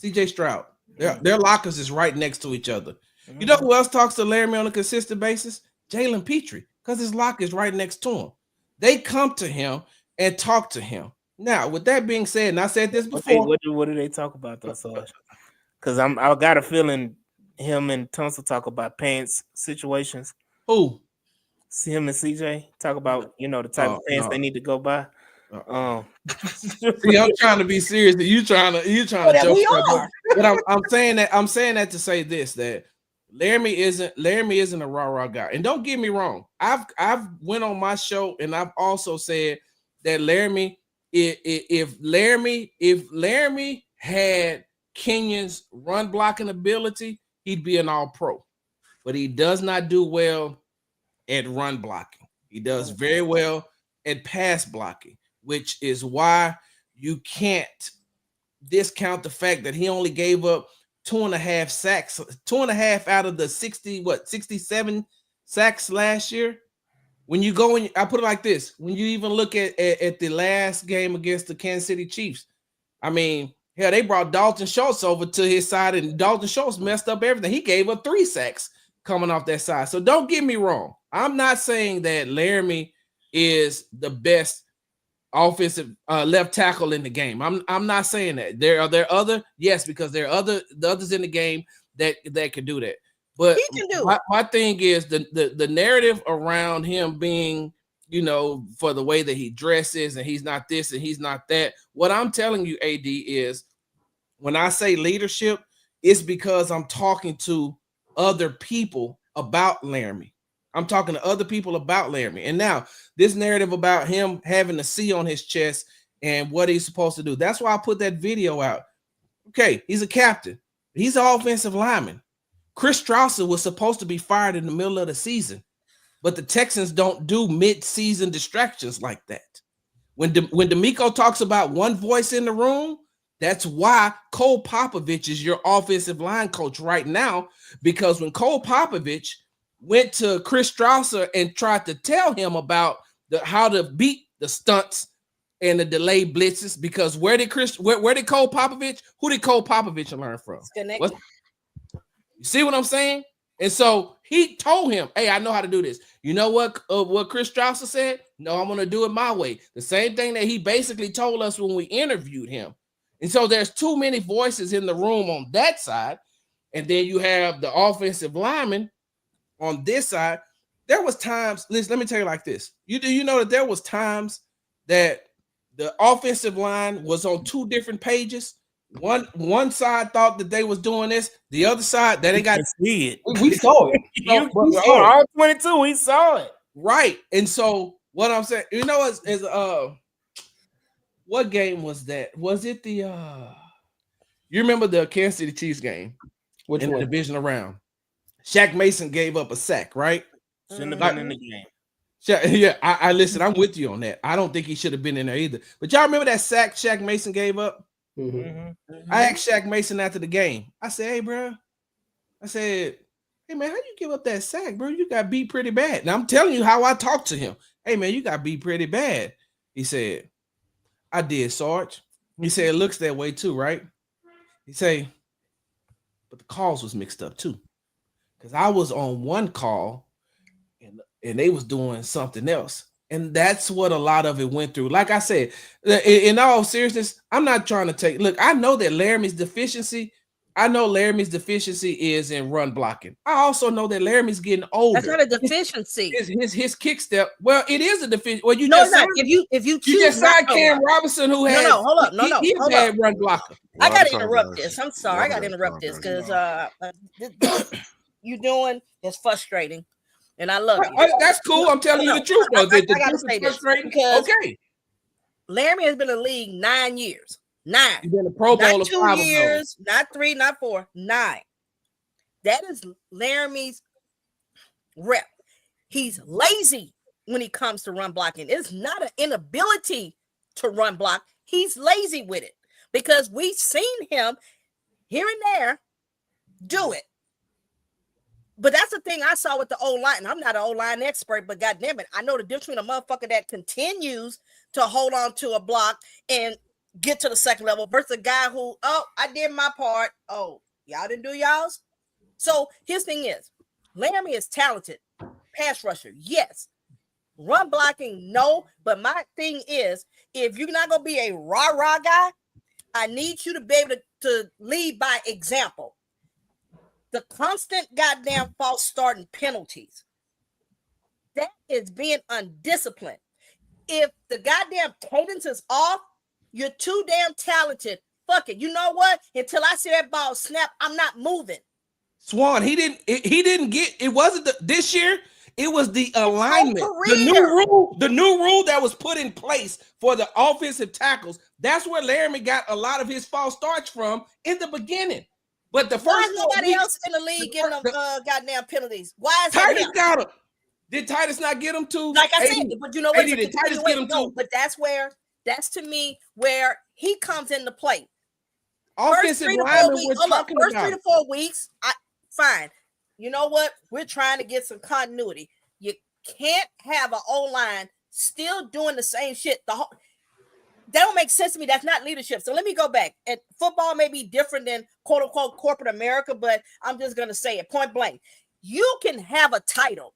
CJ Stroud. Their lockers is right next to each other. You know who else talks to Laramie on a consistent basis? Jalen Petrie, because his locker is right next to him. They come to him and talk to him. Now, with that being said, and I said this before. What do they talk about though, Sarge? Because I got a feeling him and Tunsil talk about pants situations. Who? See him and CJ talk about, the type of pants they need to go buy. See, I'm trying to be serious. You trying to joke. We are. But I'm saying that to say this, that Laramie isn't a rah-rah guy. And don't get me wrong. I've went on my show and I've also said that Laramie, if Laramie had Kenyon's run blocking ability, he'd be an all-pro. But he does not do well at run blocking. He does very well at pass blocking, which is why you can't discount the fact that he only gave up 2.5 sacks, 2.5 out of the 67 sacks last year. When you go and I put it like this, when you even look at the last game against the Kansas City Chiefs, I mean, hell, they brought Dalton Schultz over to his side, and Dalton Schultz messed up everything. He gave up 3 sacks coming off that side. So don't get me wrong. I'm not saying that Laramie is the best offensive left tackle in the game. I'm not saying that. There are other, yes, because there are the others in the game that can do that. But he can do my thing is the narrative around him being, for the way that he dresses and he's not this and he's not that. What I'm telling you, AD, is when I say leadership, it's because I'm talking to other people about Laramie. I'm talking to other people about Laramie. And now this narrative about him having a C on his chest and what he's supposed to do. That's why I put that video out. Okay, he's a captain. He's an offensive lineman. Chris Strausser was supposed to be fired in the middle of the season, but the Texans don't do mid-season distractions like that. When D'Amico talks about one voice in the room, that's why Cole Popovich is your offensive line coach right now. Because when Cole Popovich went to Chris Strausser and tried to tell him about how to beat the stunts and the delayed blitzes, because where did Cole Popovich? Who did Cole Popovich learn from? You see what I'm saying? And so he told him, "Hey, I know how to do this." You know what Chris Strausser said? No, I'm going to do it my way. The same thing that he basically told us when we interviewed him. And so there's too many voices in the room on that side. And then you have the offensive lineman on this side. There was times, listen, let me tell you like this. You know that there was times that the offensive line was on two different pages. One side thought that they was doing this. The other side, that they got to see it. We saw it. All 22, we saw it. Right. And so what I'm saying, you know, is what game was that? Was it the you remember the Kansas City Chiefs game? Which in one? The divisional round? Shaq Mason gave up a sack, right? Shouldn't have been in the game. Yeah, I listen, I'm with you on that. I don't think he should have been in there either. But y'all remember that sack Shaq Mason gave up? I asked Shaq Mason after the game. I said, "Hey, bro," I said, "Hey, man, how you give up that sack, bro? You got beat pretty bad." Now I'm telling you how I talked to him. "Hey, man, you got beat pretty bad." He said, "I did, Sarge." He said, "It looks that way too, right?" He said, "But the calls was mixed up too, because I was on one call and they was doing something else." And that's what a lot of it went through. Like I said, in all seriousness, I'm not trying to look, I know that Laramie's deficiency is in run blocking. I also know that Laramie's getting older. That's not a deficiency. His kick step. Well, it is a deficiency. Well, you no, just not. If you just signed Cam Robinson, who has hold up, he's a bad run blocker. I got to interrupt this. I'm sorry, I got to interrupt this because you doing is frustrating. And I love you. That's cool. I'm telling you the truth. I gotta say this because okay. Laramie has been in the league 9 years. 9. He's been a Pro Bowler not 2 years, not 3, not 4, 9. That is Laramie's rep. He's lazy when he comes to run blocking. It's not an inability to run block. He's lazy with it because we've seen him here and there do it. But that's the thing I saw with the O-line. And I'm not an O-line expert, but goddamn it, I know the difference between a motherfucker that continues to hold on to a block and get to the second level versus a guy who, I did my part. Oh, y'all didn't do y'all's? So his thing is, Laramie is talented. Pass rusher, yes. Run blocking, no. But my thing is, if you're not going to be a rah-rah guy, I need you to be able to lead by example. The constant goddamn false starting penalties, that is being undisciplined. If the goddamn cadence is off, you're too damn talented. Fuck it. You know what? Until I see that ball snap, I'm not moving. Swan, he didn't get, it wasn't this year. It was the alignment, the new rule that was put in place for the offensive tackles. That's where Laramie got a lot of his false starts from in the beginning. But the first nobody else in the league getting them goddamn penalties. Why is Titus got him? Did Titus not get him too? Like I said, but you know what? Did Titus get him too? But that's to me where he comes into play. Offensive lineman we're talking about. First 3 to 4 weeks, fine. You know what? We're trying to get some continuity. You can't have an O-line still doing the same shit. That don't make sense to me. That's not leadership. So let me go back. And football may be different than quote unquote corporate America, but I'm just going to say it point blank. You can have a title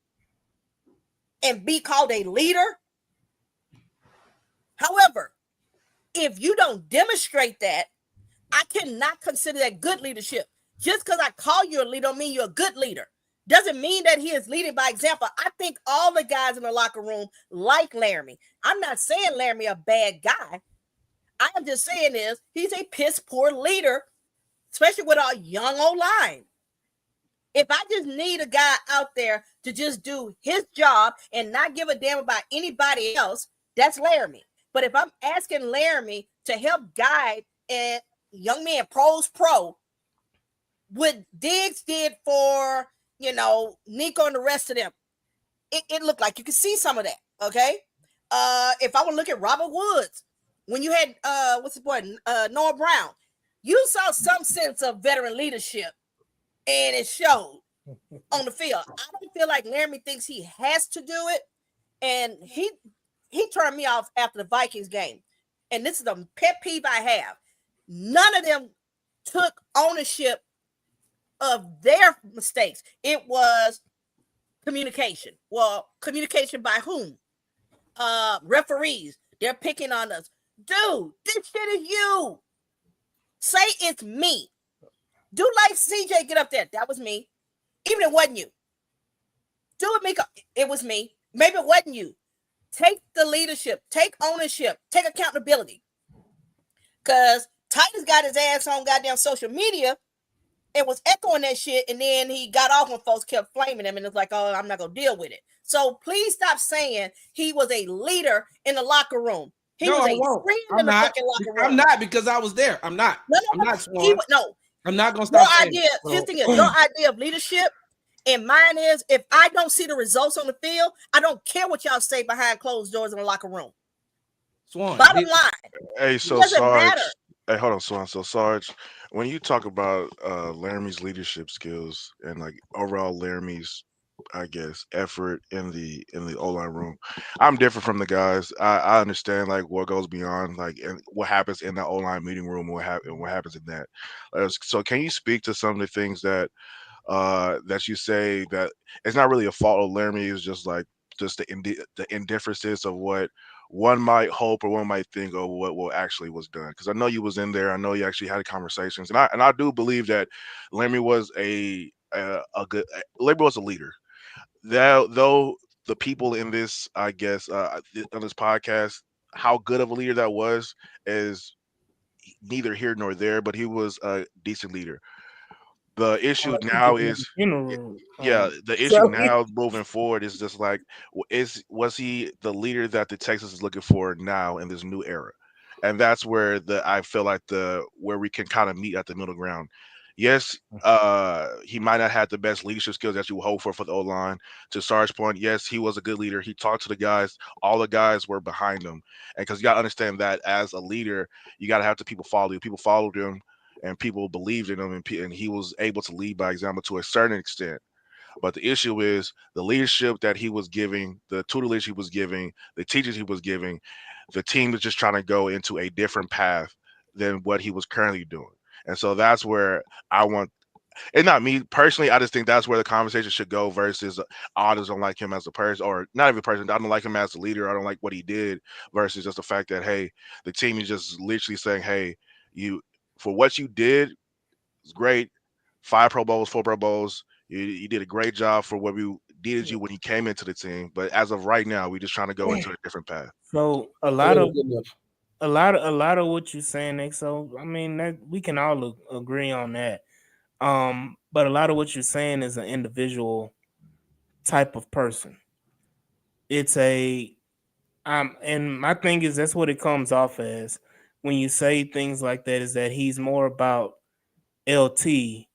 and be called a leader. However, if you don't demonstrate that, I cannot consider that good leadership. Just because I call you a leader don't mean you're a good leader. Doesn't mean that he is leading by example. I think all the guys in the locker room like Laramie. I'm not saying Laramie a bad guy. I am just saying he's a piss poor leader, especially with our young O-line. If I just need a guy out there to just do his job and not give a damn about anybody else, that's Laramie. But if I'm asking Laramie to help guide a young man pro, what Diggs did for, Nico and the rest of them, it looked like you could see some of that, okay? If I want to look at Robert Woods, when you had what's his boy, Noah Brown, you saw some sense of veteran leadership, and it showed on the field. I don't feel like Laramie thinks he has to do it, and he turned me off after the Vikings game. And this is a pet peeve I have. None of them took ownership of their mistakes. It was communication. Well, communication by whom? Referees. They're picking on us. Dude, this shit is you. Say it's me. Do like CJ, get up there. That was me. Even if it wasn't you. Do it, Mika. It was me. Maybe it wasn't you. Take the leadership. Take ownership. Take accountability. Because Titus got his ass on goddamn social media and was echoing that shit, and then he got off when folks kept flaming him, and it's like, oh, I'm not going to deal with it. So please stop saying he was a leader in the locker room. He was a friend in the fucking locker room. I'm not, because I was there. I'm not. No. I'm not sworn. No. I'm not going to stop saying his thing is, your idea of leadership and mine is, if I don't see the results on the field, I don't care what y'all say behind closed doors in the locker room. Swan. Bottom line. Hey, so doesn't Sarge. matter. Hey, hold on, Swan. So Sarge, when you talk about Laramie's leadership skills and like overall Laramie's, I guess, effort in the O-line room, I'm different from the guys. I understand like what goes beyond like and what happens in the O-line meeting room, what happens in that. So can you speak to some of the things that that you say that it's not really a fault of Laramie, it's just like just the indifferences of what one might hope or one might think of what actually was done. Because I know you was in there, I know you actually had conversations, and I do believe that Laramie was a good Laramie was a leader. That though the people in this, I guess, on this podcast, how good of a leader that was is neither here nor there, but he was a decent leader. The issue now is yeah, the issue now moving forward is just like, was he the leader that the Texas is looking for now in this new era? And that's where I feel like where we can kind of meet at the middle ground. Yes, he might not have the best leadership skills that you would hope for the O line. To Sarge's point, yes, he was a good leader. He talked to the guys. All the guys were behind him, and because you got to understand that as a leader, you got to have the people follow you. People followed him and people believed in him, and he was able to lead by example to a certain extent. But the issue is the leadership that he was giving, the tutelage he was giving, the teachers he was giving, the team was just trying to go into a different path than what he was currently doing. And so that's where I want, and not me personally, I just think that's where the conversation should go versus I just don't like him as a person, or not even a person, I don't like him as a leader, I don't like what he did, versus just the fact that, hey, the team is just literally saying, hey, you, for what you did, it's great. 5 Pro Bowls, 4 Pro Bowls. You did a great job for what we needed you when you came into the team. But as of right now, we're just trying to go into a different path. So a lot of what you're saying, Exo, I mean, that we can all agree on that. But a lot of what you're saying is an individual type of person. It's and my thing is that's what it comes off as when you say things like that, is that he's more about LT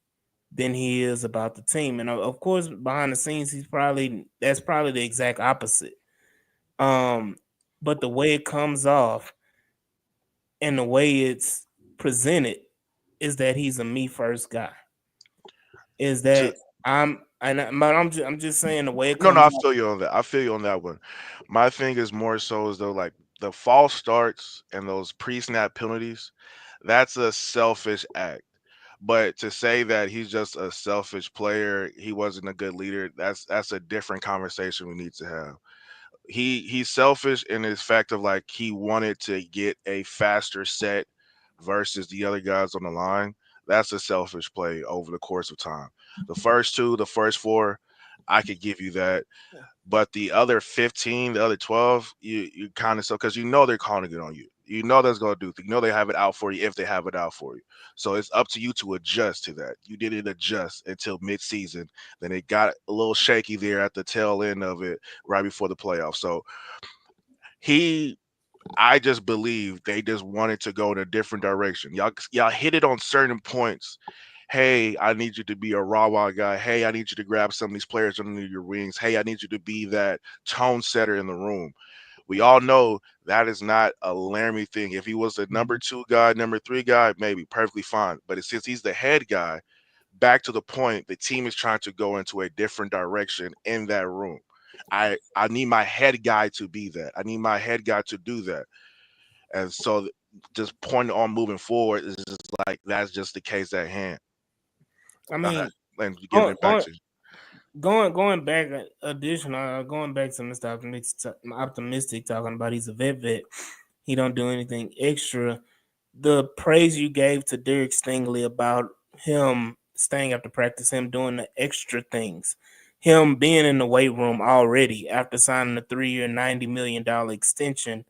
than he is about the team. And of course, behind the scenes, that's probably the exact opposite. But the way it comes off and the way it's presented is that he's a me first guy. Is that I'm just saying the way it comes. No, I feel you on that. I feel you on that one. My thing is more so as though like the false starts and those pre-snap penalties, that's a selfish act. But to say that he's just a selfish player, he wasn't a good leader, that's a different conversation we need to have. He's selfish in his fact of like he wanted to get a faster set versus the other guys on the line. That's a selfish play over the course of time. The first two, the first four, I could give you that. But the other 15, the other 12, you kind of so because you know they're calling it on you. You know that's going to do. You know they have it out for you if they have it out for you. So it's up to you to adjust to that. You didn't adjust until mid-season. Then it got a little shaky there at the tail end of it right before the playoffs. So I just believe they just wanted to go in a different direction. Y'all hit it on certain points. Hey, I need you to be a raw guy. Hey, I need you to grab some of these players under your wings. Hey, I need you to be that tone setter in the room. We all know that is not a Laramie thing. If he was the number 2 guy, number 3 guy, maybe perfectly fine. But since he's the head guy, back to the point, the team is trying to go into a different direction in that room. I need my head guy to be that. I need my head guy to do that. And so just pointing on moving forward is just like that's just the case at hand. I mean, and giving it back to you. Going back to Mr. Optimistic talking about he's a vet. He don't do anything extra. The praise you gave to Derek Stingley about him staying after practice, him doing the extra things, him being in the weight room already after signing a 3-year, $90 million extension.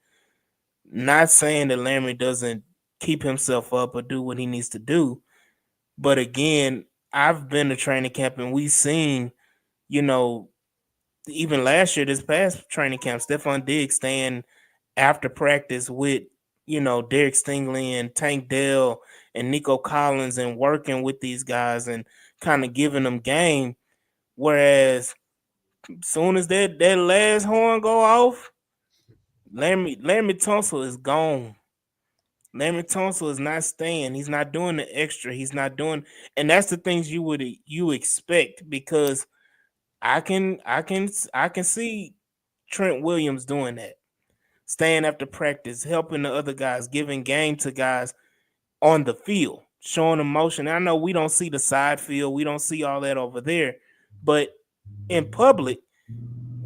Not saying that Laramie doesn't keep himself up or do what he needs to do, but again, I've been to training camp and we've seen, even last year, this past training camp, Stephon Diggs staying after practice with, Derek Stingley and Tank Dell and Nico Collins and working with these guys and kind of giving them game. Whereas soon as that last horn go off, Laramie Tunsil is gone. Laramie Tunsil is not staying. He's not doing the extra. He's not doing, and that's the things you expect, because I can see Trent Williams doing that, staying after practice, helping the other guys, giving game to guys on the field, showing emotion. I know we don't see the side field, we don't see all that over there, but in public,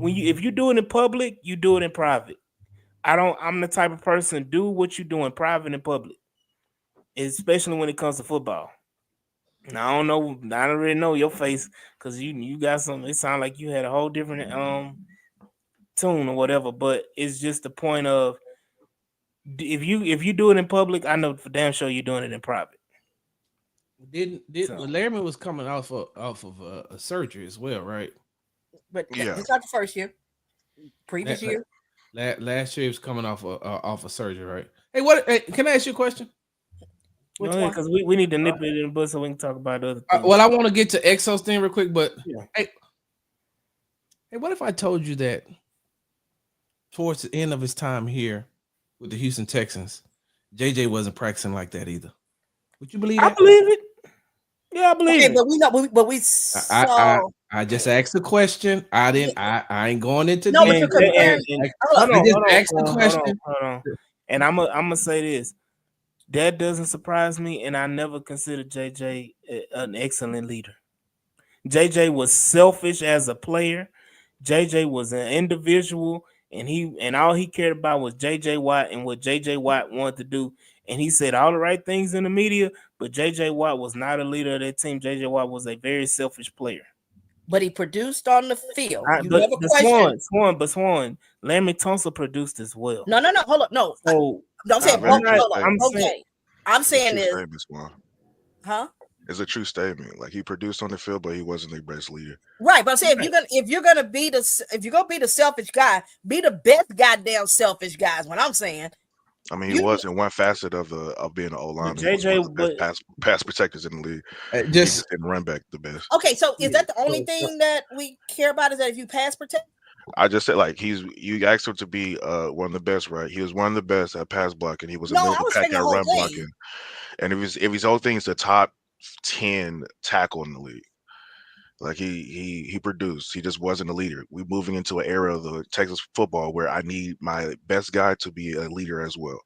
if you do it in public, you do it in private. I'm the type of person, do what you do in private and public, especially when it comes to football. Now, I don't really know your face, because you got something. It sounded like you had a whole different tune or whatever, but it's just the point of, if you do it in public, I know for damn sure you're doing it in private. Laramie was coming off of a surgery as well, right? But it's not the first year. Previous year. Last year he was coming off a surgery, right? Hey, can I ask you a question? Which one? Because we need to nip it in the bud so we can talk about other things. Well, I want to get to Exo's thing real quick, but yeah. Hey, what if I told you that towards the end of his time here with the Houston Texans, JJ wasn't practicing like that either? Would you believe that? I believe it. Yeah, I believe it. But we know, but we saw. I just asked the question. I didn't. I ain't going into. No, but you're comparing. Hold on. Ask the question. Hold on. And I'm gonna say this. That doesn't surprise me, and I never considered JJ an excellent leader. JJ was selfish as a player. JJ was an individual, and all he cared about was JJ Watt and what JJ Watt wanted to do. And he said all the right things in the media, but JJ Watt was not a leader of that team. JJ Watt was a very selfish player. But he produced on the field. Swan, Laramie Tunsil produced as well. No, hold up. No. So, I'm saying this. Huh? It's a true statement. Like, he produced on the field, but he wasn't the best leader. Right, but I'm saying if you're gonna be the selfish guy, be the best goddamn selfish guy. Is what I'm saying. I mean, he was in one facet of being an O-lineman. JJ pass protectors in the league. Just didn't run back the best. Okay, so is that the only thing that we care about? Is that if you pass protect? I just said, like, you asked him to be one of the best, right? He was one of the best at pass blocking. He was a middle pack at run blocking, and if his whole thing is the top 10 tackle in the league. Like, he produced. He just wasn't a leader. We're moving into an era of the Texas football where I need my best guy to be a leader as well.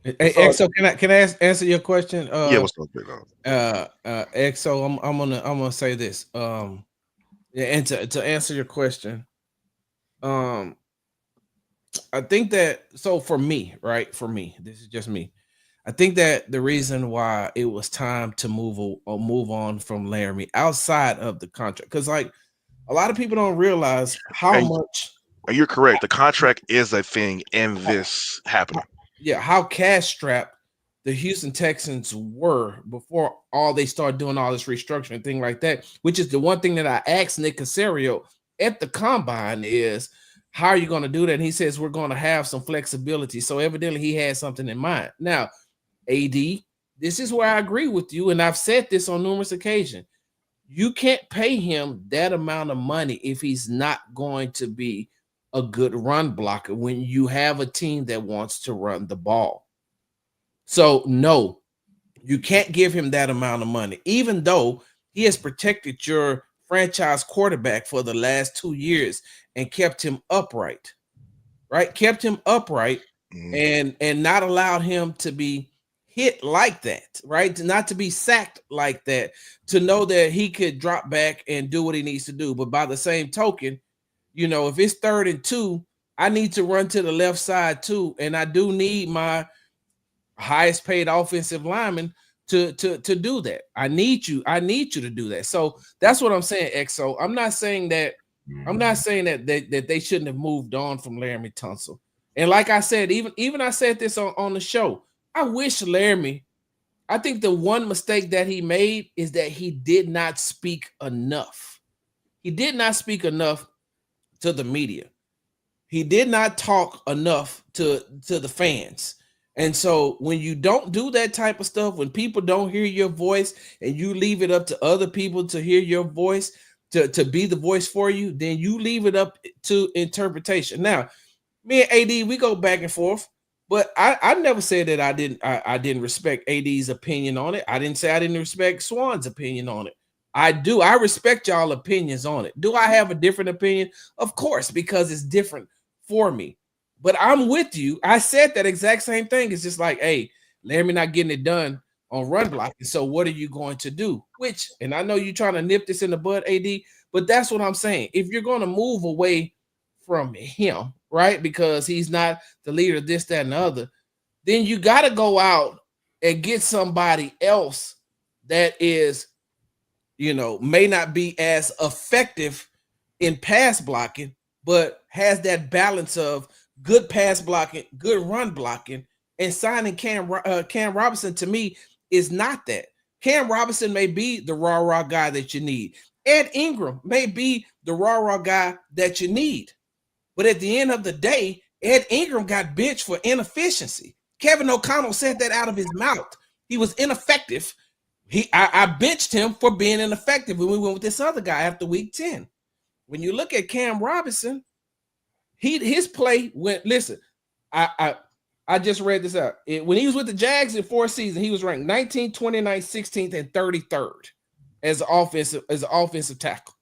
Hey, Exo, can I answer your question? Yeah, what's up, Big Exo, I'm gonna say this. And to answer your question, I think that, so for me, this is just me. I think that the reason why it was time to move on from Laramie outside of the contract, because like a lot of people don't realize how much. You're correct. The contract is a thing in this happening. Yeah, how cash strapped the Houston Texans were before they started doing all this restructuring thing like that. Which is the one thing that I asked Nick Caserio at the combine is, how are you going to do that? And he says we're going to have some flexibility. So evidently he had something in mind. Now, AD, this is where I agree with you, and I've said this on numerous occasions. You can't pay him that amount of money if he's not going to be a good run blocker when you have a team that wants to run the ball. So no, you can't give him that amount of money, even though he has protected your franchise quarterback for the last 2 years and kept him upright, right? Kept him upright and not allowed him to be hit like that, right? Not to be sacked like that, to know that he could drop back and do what he needs to do. But by the same token, you know, if it's 3rd and 2, I need to run to the left side too, and I do need my highest paid offensive lineman to do that. I need you to do that. So that's what I'm saying, Exo. I'm not saying that they shouldn't have moved on from Laramie Tunsil. And like I said, even I said this on the show, I wish Laramie, I think the one mistake that he made is that he did not speak enough. He did not speak enough to the media. He did not talk enough to the fans. And so when you don't do that type of stuff, when people don't hear your voice and you leave it up to other people to hear your voice, to be the voice for you, then you leave it up to interpretation. Now, me and AD, we go back and forth, but I never said that I didn't respect AD's opinion on it. I didn't say I didn't respect Swan's opinion on it. I do. I respect y'all opinions on it. Do I have a different opinion? Of course, because it's different for me. But I'm with you. I said that exact same thing. It's just like, hey, Laramie not getting it done on run blocking. So what are you going to do? Which, and I know you're trying to nip this in the bud, AD, but that's what I'm saying. If you're going to move away from him, right, because he's not the leader of this, that, and the other, then you got to go out and get somebody else that is, you know, may not be as effective in pass blocking, but has that balance of good pass blocking, good run blocking. And signing Cam Robinson, to me, is not that. Cam Robinson may be the raw guy that you need. Ed Ingram may be the raw guy that you need. But at the end of the day, Ed Ingram got benched for inefficiency. Kevin O'Connell said that out of his mouth. He was ineffective. I benched him for being ineffective when we went with this other guy after week 10. When you look at Cam Robinson, his play went. Listen, I just read this out. When he was with the Jags in 4 seasons, he was ranked 19th, 29th, 16th, and 33rd as an offensive tackle.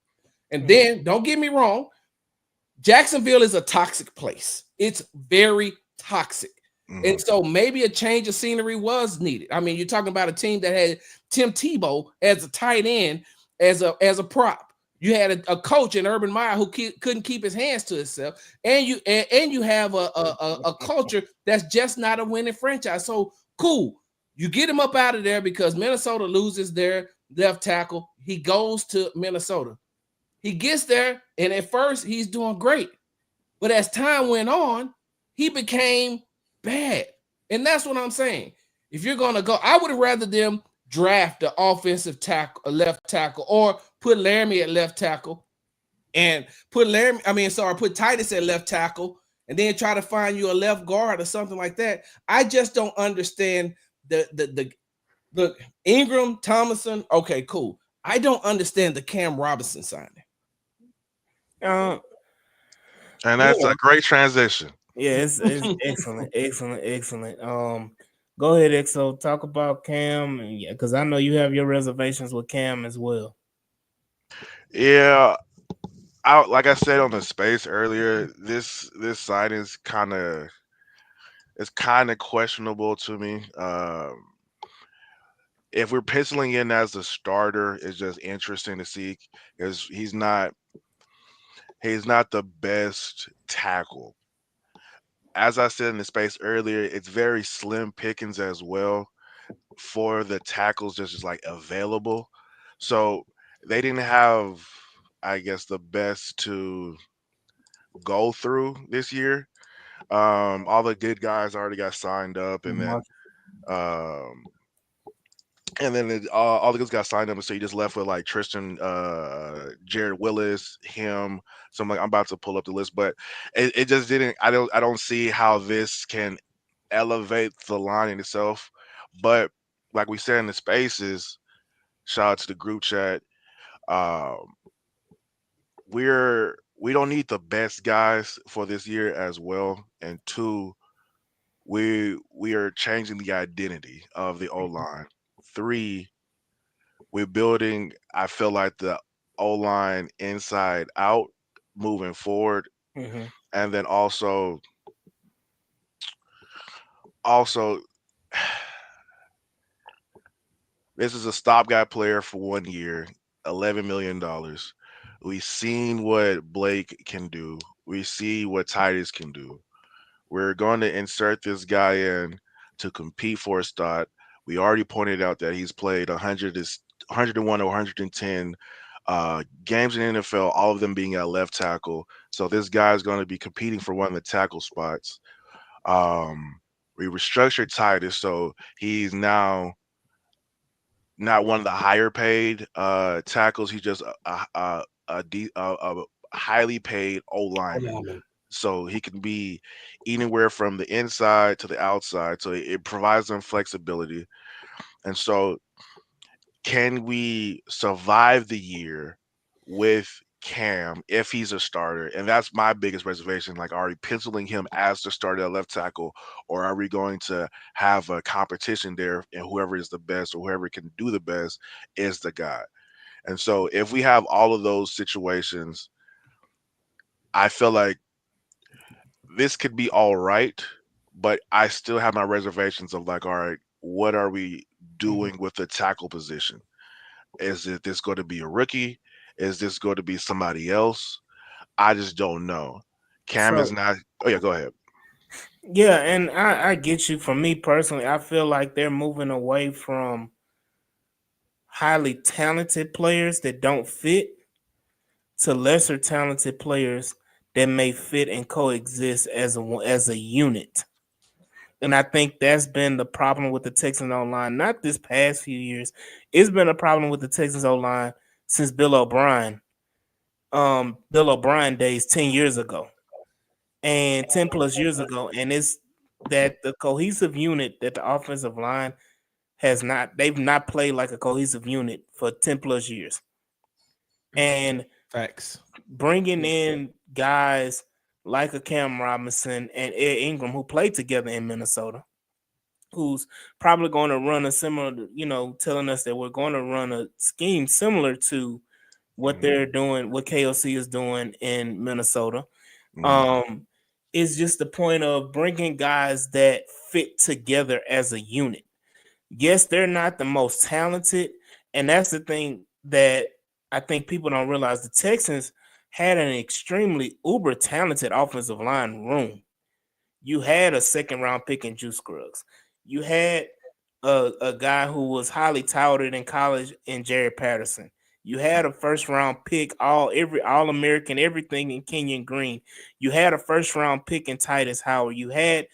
And then, don't get me wrong, Jacksonville is a toxic place. It's very toxic. And so maybe a change of scenery was needed. I mean, you're talking about a team that had Tim Tebow as a tight end, as a prop. You had a coach in Urban Meyer who couldn't keep his hands to himself, and you have a culture that's just not a winning franchise. So cool, you get him up out of there because Minnesota loses their left tackle. He goes to Minnesota. He gets there, and at first he's doing great, but as time went on, he became bad, and that's what I'm saying. If you're gonna go, I would have rather them draft the offensive tackle, a left tackle, or put Laramie at left tackle and put Titus at left tackle and then try to find you a left guard or something like that. I just don't understand the Ingram, Thomason. Okay, cool. I don't understand the Cam Robinson signing. And that's a great transition. Yeah, it's excellent. Go ahead, Exo. Talk about Cam, because I know you have your reservations with Cam as well. Yeah, like I said on the space earlier, this sign is kind of questionable to me. If we're penciling in as the starter, it's just interesting to see because he's not the best tackle. As I said in the space earlier, it's very slim pickings as well for the tackles just like available. So they didn't have, I guess, the best to go through this year. All the good guys already got signed up, and then all the guys got signed up, and so you just left with like Tristan, Jared Willis, him. So I'm like, I'm about to pull up the list, but it just didn't. I don't see how this can elevate the line in itself. But like we said in the spaces, shout out to the group chat. We're we don't need the best guys for this year as well. And two, we are changing the identity of the O line. Three, we're building, I feel like, the O line inside out moving forward. Mm-hmm. And then also this is a stopgap player for 1 year, $11 million. We've seen what Blake can do. We see what Titus can do. We're going to insert this guy in to compete for a spot. We already pointed out that he's played 101 or 110 games in the NFL, all of them being at left tackle. So this guy's going to be competing for one of the tackle spots. We restructured Titus, so he's now not one of the higher paid tackles. He's just a highly paid O lineman. So he can be anywhere from the inside to the outside. So it provides them flexibility. And so, can we survive the year with Cam if he's a starter? And that's my biggest reservation. Like, are we penciling him as the starter at left tackle, or are we going to have a competition there, and whoever is the best or whoever can do the best is the guy? And so, if we have all of those situations, I feel like this could be all right, but I still have my reservations of like, all right, what are we doing with the tackle position? Is it this going to be a rookie? Is this going to be somebody else? I just don't know. Cam is not. Oh yeah, go ahead. Yeah, and I get you. For me personally, I feel like they're moving away from highly talented players that don't fit to lesser talented players that may fit and coexist as a unit. And I think that's been the problem with the Texans O-line, not this past few years. It's been a problem with the Texans O-line since Bill O'Brien days 10 years ago and 10 plus years ago. And it's that the cohesive unit that the offensive line they've not played like a cohesive unit for 10 plus years. And facts. Bringing in guys like a Cam Robinson and Ed Ingram who played together in Minnesota, who's probably going to run a similar, telling us that we're going to run a scheme similar to what they're doing, what KOC is doing in Minnesota. Is just the point of bringing guys that fit together as a unit. Yes, they're not the most talented, and that's the thing that I think people don't realize. The Texans had an extremely uber talented offensive line room. You had a second round pick in Juice Scruggs. You had a guy who was highly touted in college in Jerry Patterson. You had a first round pick, all American, everything in Kenyon Green. You had a first round pick in Titus Howard. You had,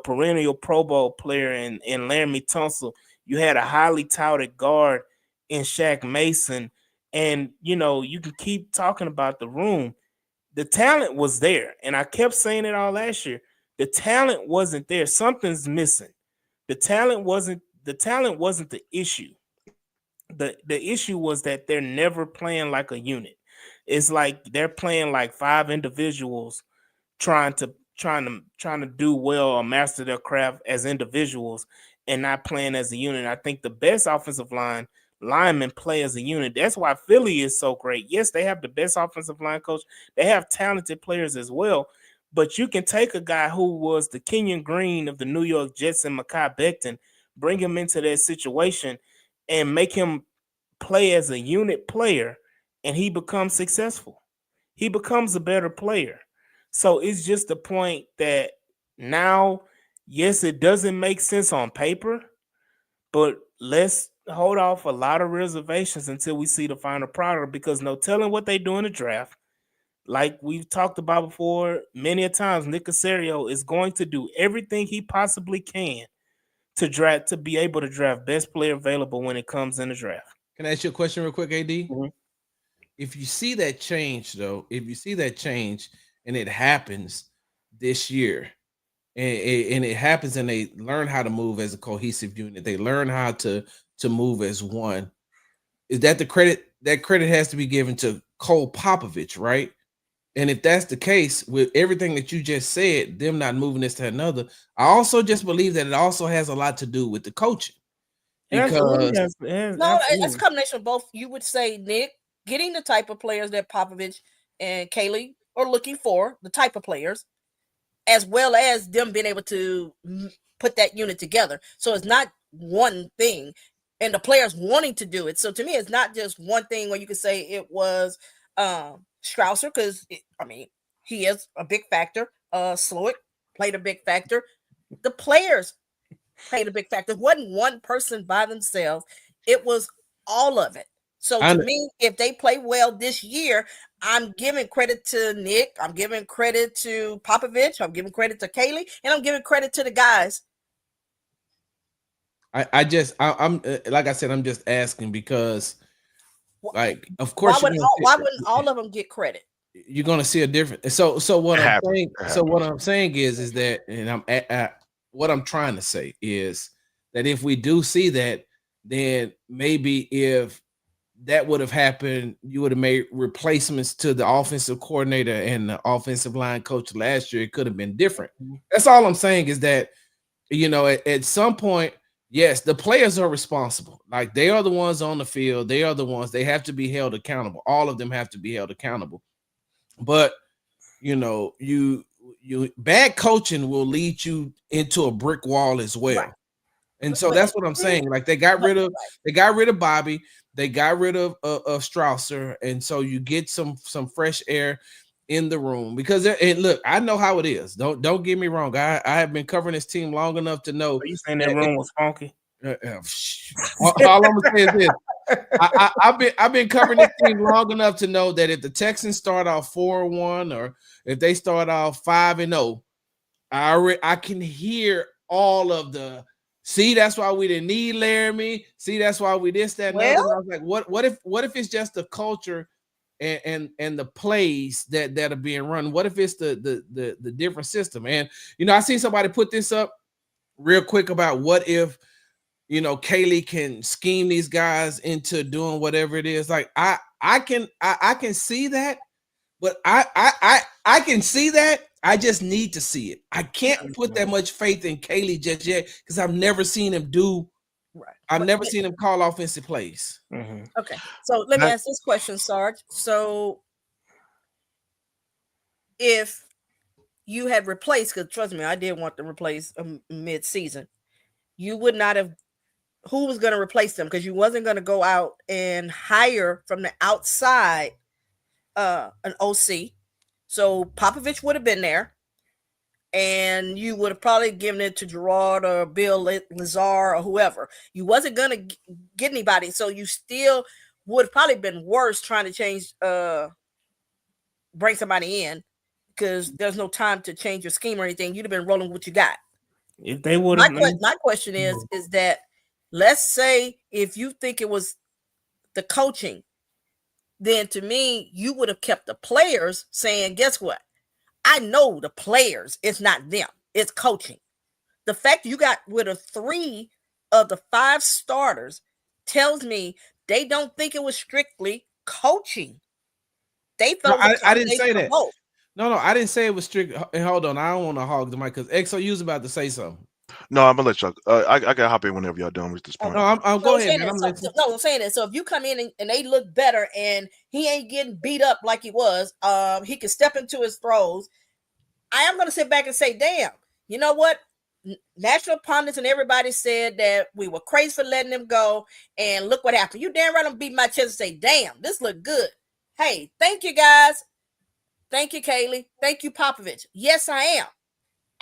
perennial Pro Bowl player in Laramie Tunsil. You had a highly touted guard in Shaq Mason. And, you can keep talking about the room. The talent was there. And I kept saying it all last year. The talent wasn't there. Something's missing. The talent wasn't the issue. The issue was that they're never playing like a unit. It's like they're playing like five individuals trying to do well or master their craft as individuals and not playing as a unit. I think the best offensive linemen play as a unit. That's why Philly is so great. Yes, they have the best offensive line coach. They have talented players as well. But you can take a guy who was the Kenyon Green of the New York Jets and Mekhi Becton, bring him into that situation and make him play as a unit player, and he becomes successful. He becomes a better player. So it's just the point that now, yes, it doesn't make sense on paper, but let's hold off a lot of reservations until we see the final product, because no telling what they do in the draft. Like we've talked about before many a times, Nick Caserio is going to do everything he possibly can to be able to draft best player available when it comes in the draft. Can I ask you a question real quick, AD? Mm-hmm. If you see that change, though, and it happens this year, and it happens and they learn how to move as a cohesive unit, they learn how to move as one, is that the credit? That credit has to be given to Cole Popovich, right? And if that's the case, with everything that you just said, them not moving this to another, I also just believe that it also has a lot to do with the coaching. Absolutely, Because no, it's a combination of both. You would say, Nick, getting the type of players that Popovich and Kaylee are looking for, the type of players, as well as them being able to put that unit together. So it's not one thing, and the players wanting to do it. So to me, it's not just one thing where you could say it was Strausser, because I mean he is a big factor. Slowick played a big factor. The players played a big factor. It wasn't one person by themselves. It was all of it. So to me, if they play well this year, I'm giving credit to Nick. I'm giving credit to Popovich. I'm giving credit to Kaylee, and I'm giving credit to the guys. I'm like I said, I'm just asking because, like, of Why course, wouldn't all of them get credit? You're gonna see a difference. So what I'm saying is that, and what I'm trying to say is that if we do see that, then maybe if that would have happened, you would have made replacements to the offensive coordinator and the offensive line coach last year. It could have been different. That's all I'm saying, is that, you know, at some point, yes, the players are responsible. Like, they are the ones on the field. They are the ones, they have to be held accountable. All of them have to be held accountable. But, you know, you bad coaching will lead you into a brick wall as well. Right. And so that's what I'm saying. Like, they got rid of Bobby, they got rid of Strausser, and so you get some fresh air in the room, because and look, I know how it is. Don't get me wrong. I have been covering this team long enough to know. Are you saying that room was funky? All I'm gonna say is this: I've been covering this team long enough to know that if the Texans start off 4-1, or if they start off 5-0, I can hear all of the, see, that's why we didn't need Laramie. See, that's why we this, that, and other. And I was like, what if it's just the culture and the plays that are being run? What if it's the different system? And, you know, I seen somebody put this up real quick about what if, you know, Kaylee can scheme these guys into doing whatever it is. Like, I can see that, but I can see that. I just need to see it. I can't put that much faith in Kaylee just yet, because I've never seen him do. Right. I've never seen him call offensive plays. Mm-hmm. Okay, so let me ask this question, Sarge. So, if you had replaced, because trust me, I did want to replace mid-season, you would not have. Who was going to replace them? Because you wasn't going to go out and hire from the outside an OC. So Popovich would have been there, and you would have probably given it to Gerard or Bill Lazar or whoever. You wasn't going to get anybody, so you still would have probably been worse trying to change, bring somebody in, because there's no time to change your scheme or anything. You'd have been rolling with what you got. If they would have, my question is that, let's say if you think it was the coaching, then to me, you would have kept the players saying, guess what? I know the players, it's not them, it's coaching. The fact you got rid of 3 of the 5 starters tells me they don't think it was strictly coaching. They felt I didn't say that. Both. No, I didn't say it was strict. And hold on, I don't want to hog the mic, because Exo, you was about to say something. No, I'm gonna let y'all. I gotta hop in whenever y'all done with this point. No, I'm go ahead, man. I'm saying that. So if you come in and they look better, and he ain't getting beat up like he was, he can step into his throws. I am gonna sit back and say, damn, you know what? National pundits and everybody said that we were crazy for letting him go, and look what happened. You damn right I'm beating my chest and say, damn, this looked good. Hey, thank you guys. Thank you, Kaylee. Thank you, Popovich. Yes, I am.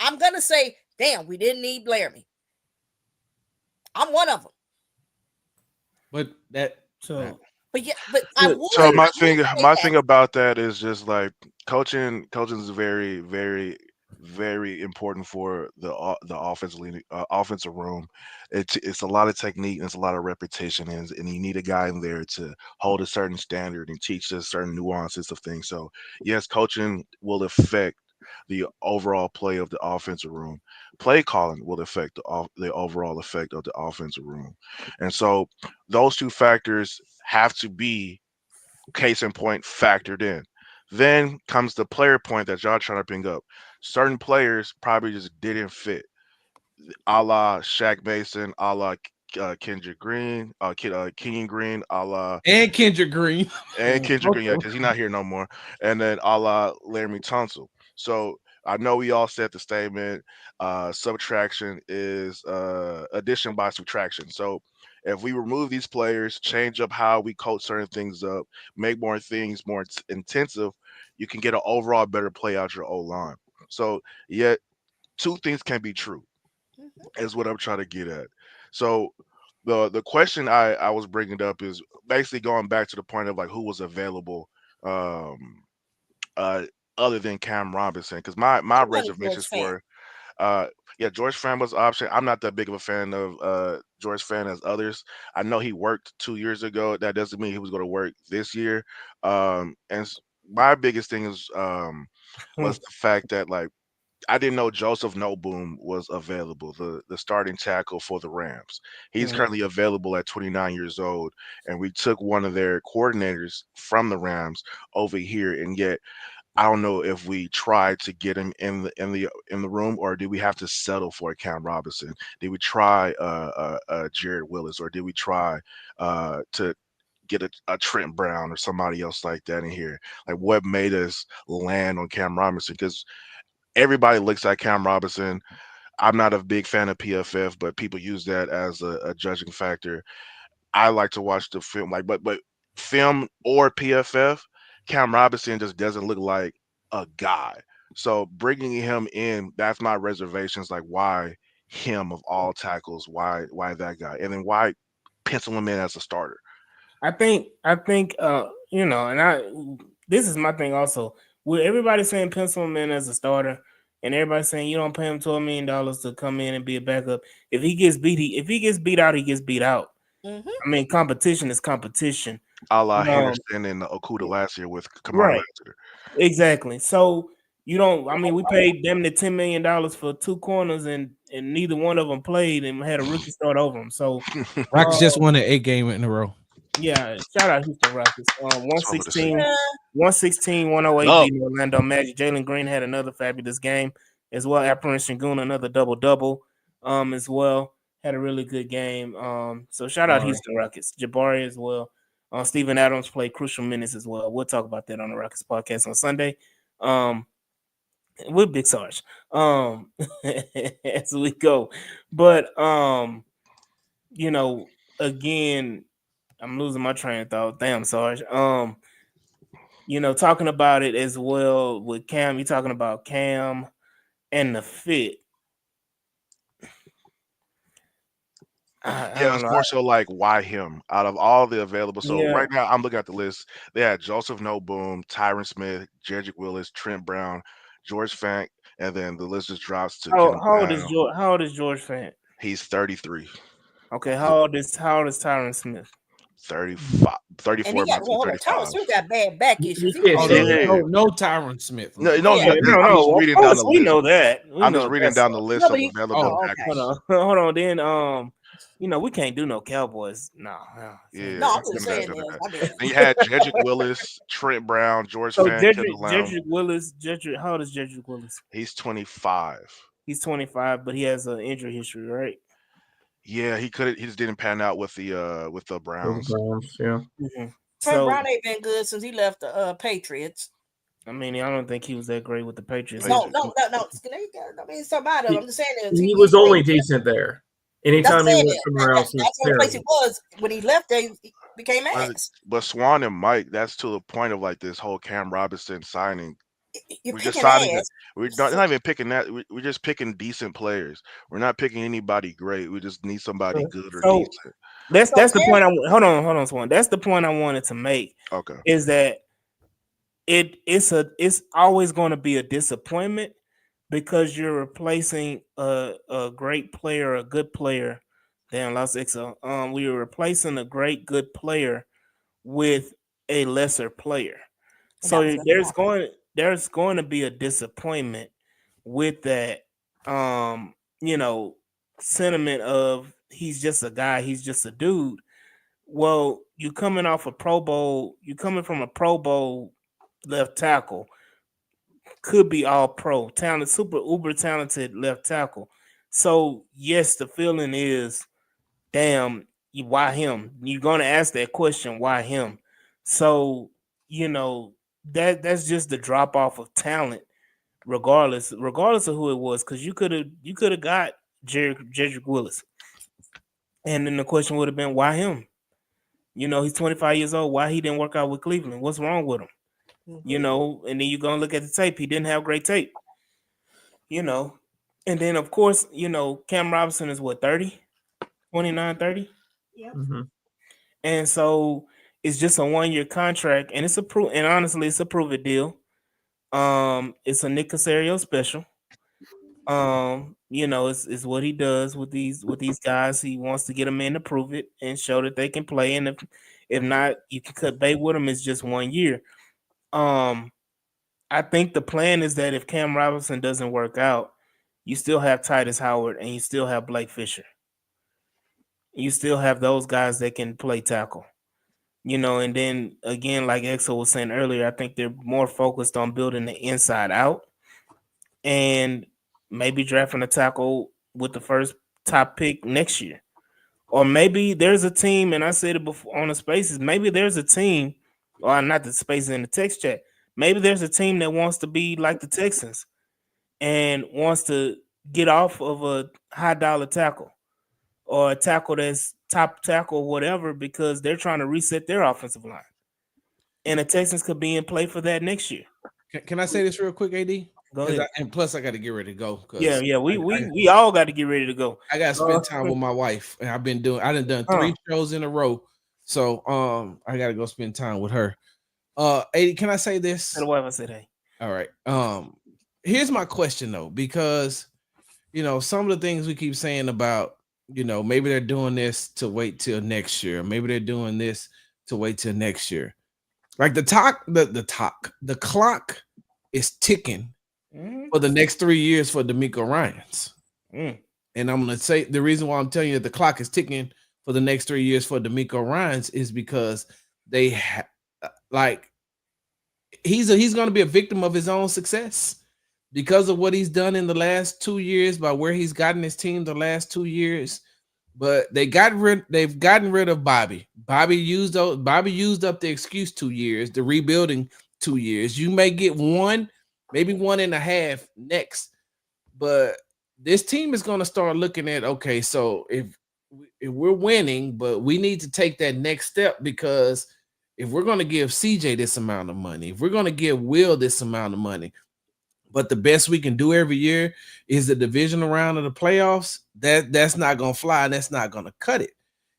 I'm gonna say, damn, we didn't need Laramie. I'm one of them. But my thing about that is just like coaching is very, very, very important for the offensive room. It's a lot of technique and it's a lot of repetition, and you need a guy in there to hold a certain standard and teach us certain nuances of things. So yes, coaching will affect the overall play of the offensive room. Play calling will affect the overall effect of the offensive room. And so those 2 factors have to be, case in point, factored in. Then comes the player point that y'all trying to bring up. Certain players probably just didn't fit, a la Shaq Mason, a la Kendrick Green, Kenyon Green, a la And Kendrick Green. and Kendrick Green, yeah, because he's not here no more, and then a la Laramie Tunsil. So I know we all said the statement, subtraction is addition by subtraction. So if we remove these players, change up how we coach certain things up, make more things more intensive, you can get an overall better play out your O line. So yet two things can be true is what I'm trying to get at. So the question I was bringing up is basically going back to the point of like who was available, um uh other than Cam Robinson, because my I wanted George reservations Fant. for yeah, George Fan was an option. I'm not that big of a fan of George Fan as others. I know he worked 2 years ago. That doesn't mean he was going to work this year. My biggest thing is was the fact that like I didn't know Joseph Noboom was available, the starting tackle for the Rams. He's currently available at 29 years old, and we took one of their coordinators from the Rams over here, and yet I don't know if we tried to get him in the room, or did we have to settle for Cam Robinson? Did we try Jared Willis, or did we try to get a Trent Brown or somebody else like that in here? Like, what made us land on Cam Robinson? Because everybody looks at Cam Robinson. I'm not a big fan of PFF, but people use that as a judging factor. I like to watch the film, like, but film or PFF, Cam Robinson just doesn't look like a guy. So bringing him in, that's my reservations. Like, why him of all tackles? Why that guy? And then why pencil him in as a starter? I think this is my thing also. With everybody saying pencil him in as a starter, and everybody saying you don't pay him $12 million to come in and be a backup. If he gets beat out, he gets beat out. Mm-hmm. I mean, competition is competition. A la Henderson and Okuda last year with Kamar Right. Lassiter. Exactly. So you don't. I mean, we paid them the $10 million for two corners, and neither one of them played and had a rookie start over them. So Rockets just won an 8 game in a row. yeah, shout out Houston Rockets. That's what I was gonna say. 116-108 No. beating Orlando Magic. Jalen Green had another fabulous game as well. Alperen Sengun, another double-double as well. Had a really good game. So shout out Houston Rockets. Jabari as well. Steven Adams played crucial minutes as well. We'll talk about that on the Rockets podcast on Sunday. With Big Sarge. As we go. But again, I'm losing my train of thought. Damn, Sarge. Talking about it as well with Cam. You're talking about Cam and the fit. I don't It's know. more so like why him out of all the available. So Yeah. right now I'm looking at the list. They had Joseph Noboom, Tyron Smith, Jedrick Willis, Trent Brown, George Fant, and then the list just drops to How Kenneth old is Brown. George? How old is George Fant? He's 33. Okay. How old is Tyron Smith? 35, And 34, he got about to be 35. Tyler Smith got bad back issues. You can't say Yeah. No Tyron Smith. No, Yeah. I'm just Of reading down course, the we list. know that. I'm just reading down the list of available okay. tackles. Hold on. Then we can't do no Cowboys. No. Yeah, No, I'm give just me that, saying give me this. that. I mean, Then you had Jedrick Willis, Trent Brown, George So Fant, Kendall Lamb. Jedrick Willis. How old is Jedrick Willis? He's 25. He's 25, but he has an injury history, right? Yeah, he just didn't pan out with the Browns. Yeah. Mm-hmm. Trent Brown ain't been good since he left the Patriots. I mean, I don't think he was that great with the Patriots. No. I mean, somebody. I'm just saying that he was only decent there. Anytime he went somewhere else, that's the only place he was. When he left there, he became ass. But Swan and Mike, that's to the point of like this whole Cam Robinson signing. You're we're just picking signing. ass. We're not even picking that. We're just picking decent players. We're not picking anybody great. We just need somebody good or decent. That's the point. Hold on, Swan. That's the point I wanted to make. Okay. Is that it's always going to be a disappointment because you're replacing a great player, a good player. Damn, lost Exo. We were replacing a great good player with a lesser player. So there's going to be a disappointment with that sentiment of he's just a guy, he's just a dude. Well, you coming from a Pro Bowl left tackle. Could be all pro, talented, super uber talented left tackle. So yes, the feeling is, damn, why him? You're gonna ask that question, why him? So that's just the drop off of talent, regardless of who it was, because you could have got Jedrick Willis, and then the question would have been, why him? He's 25 years old. Why he didn't work out with Cleveland? What's wrong with him? And then you're gonna look at the tape. He didn't have great tape. And then of course, Cam Robinson is what, 30, 29, 30? Yep. And so it's just a 1-year contract, and and honestly, it's a prove it deal. It's a Nick Caserio special. It's what he does with these guys. He wants to get them in to prove it and show that they can play. And if not, you can cut bait with them. It's just 1 year. I think the plan is that if Cam Robinson doesn't work out, you still have Titus Howard and you still have Blake Fisher. You still have those guys that can play tackle. And then again, like Exo was saying earlier, I think they're more focused on building the inside out and maybe drafting a tackle with the first top pick next year. Or maybe there's a team, and I said it before on the spaces, maybe there's a team, or not the spaces in the text chat, maybe there's a team that wants to be like the Texans and wants to get off of a high dollar tackle or a tackle that's top tackle or whatever, because they're trying to reset their offensive line. And the Texans could be in play for that next year. Can I say this real quick, AD? Go ahead. And plus, I got to get ready to go. Yeah. We all got to get ready to go. I got to spend time with my wife, and I done 3 shows in a row. So I got to go spend time with her. AD, can I say this? Tell the wife I said, hey. All right. Here's my question though, because some of the things we keep saying about, maybe they're doing this to wait till next year. Maybe they're doing this to wait till next year. Like the clock is ticking for the next 3 years for DeMeco Ryans. And I'm going to say the reason why I'm telling you that the clock is ticking for the next 3 years for DeMeco Ryans is because he's going to be a victim of his own success because of what he's done in the last 2 years, by where he's gotten his team the last 2 years. But they've gotten rid of Bobby. Bobby used up the excuse 2 years, the rebuilding 2 years. You may get one, maybe 1.5 next, but this team is going to start looking at, okay, so if we're winning, but we need to take that next step, because if we're going to give CJ this amount of money, if we're going to give Will this amount of money, but the best we can do every year is the divisional round of the playoffs, that's not going to fly, and that's not going to cut it.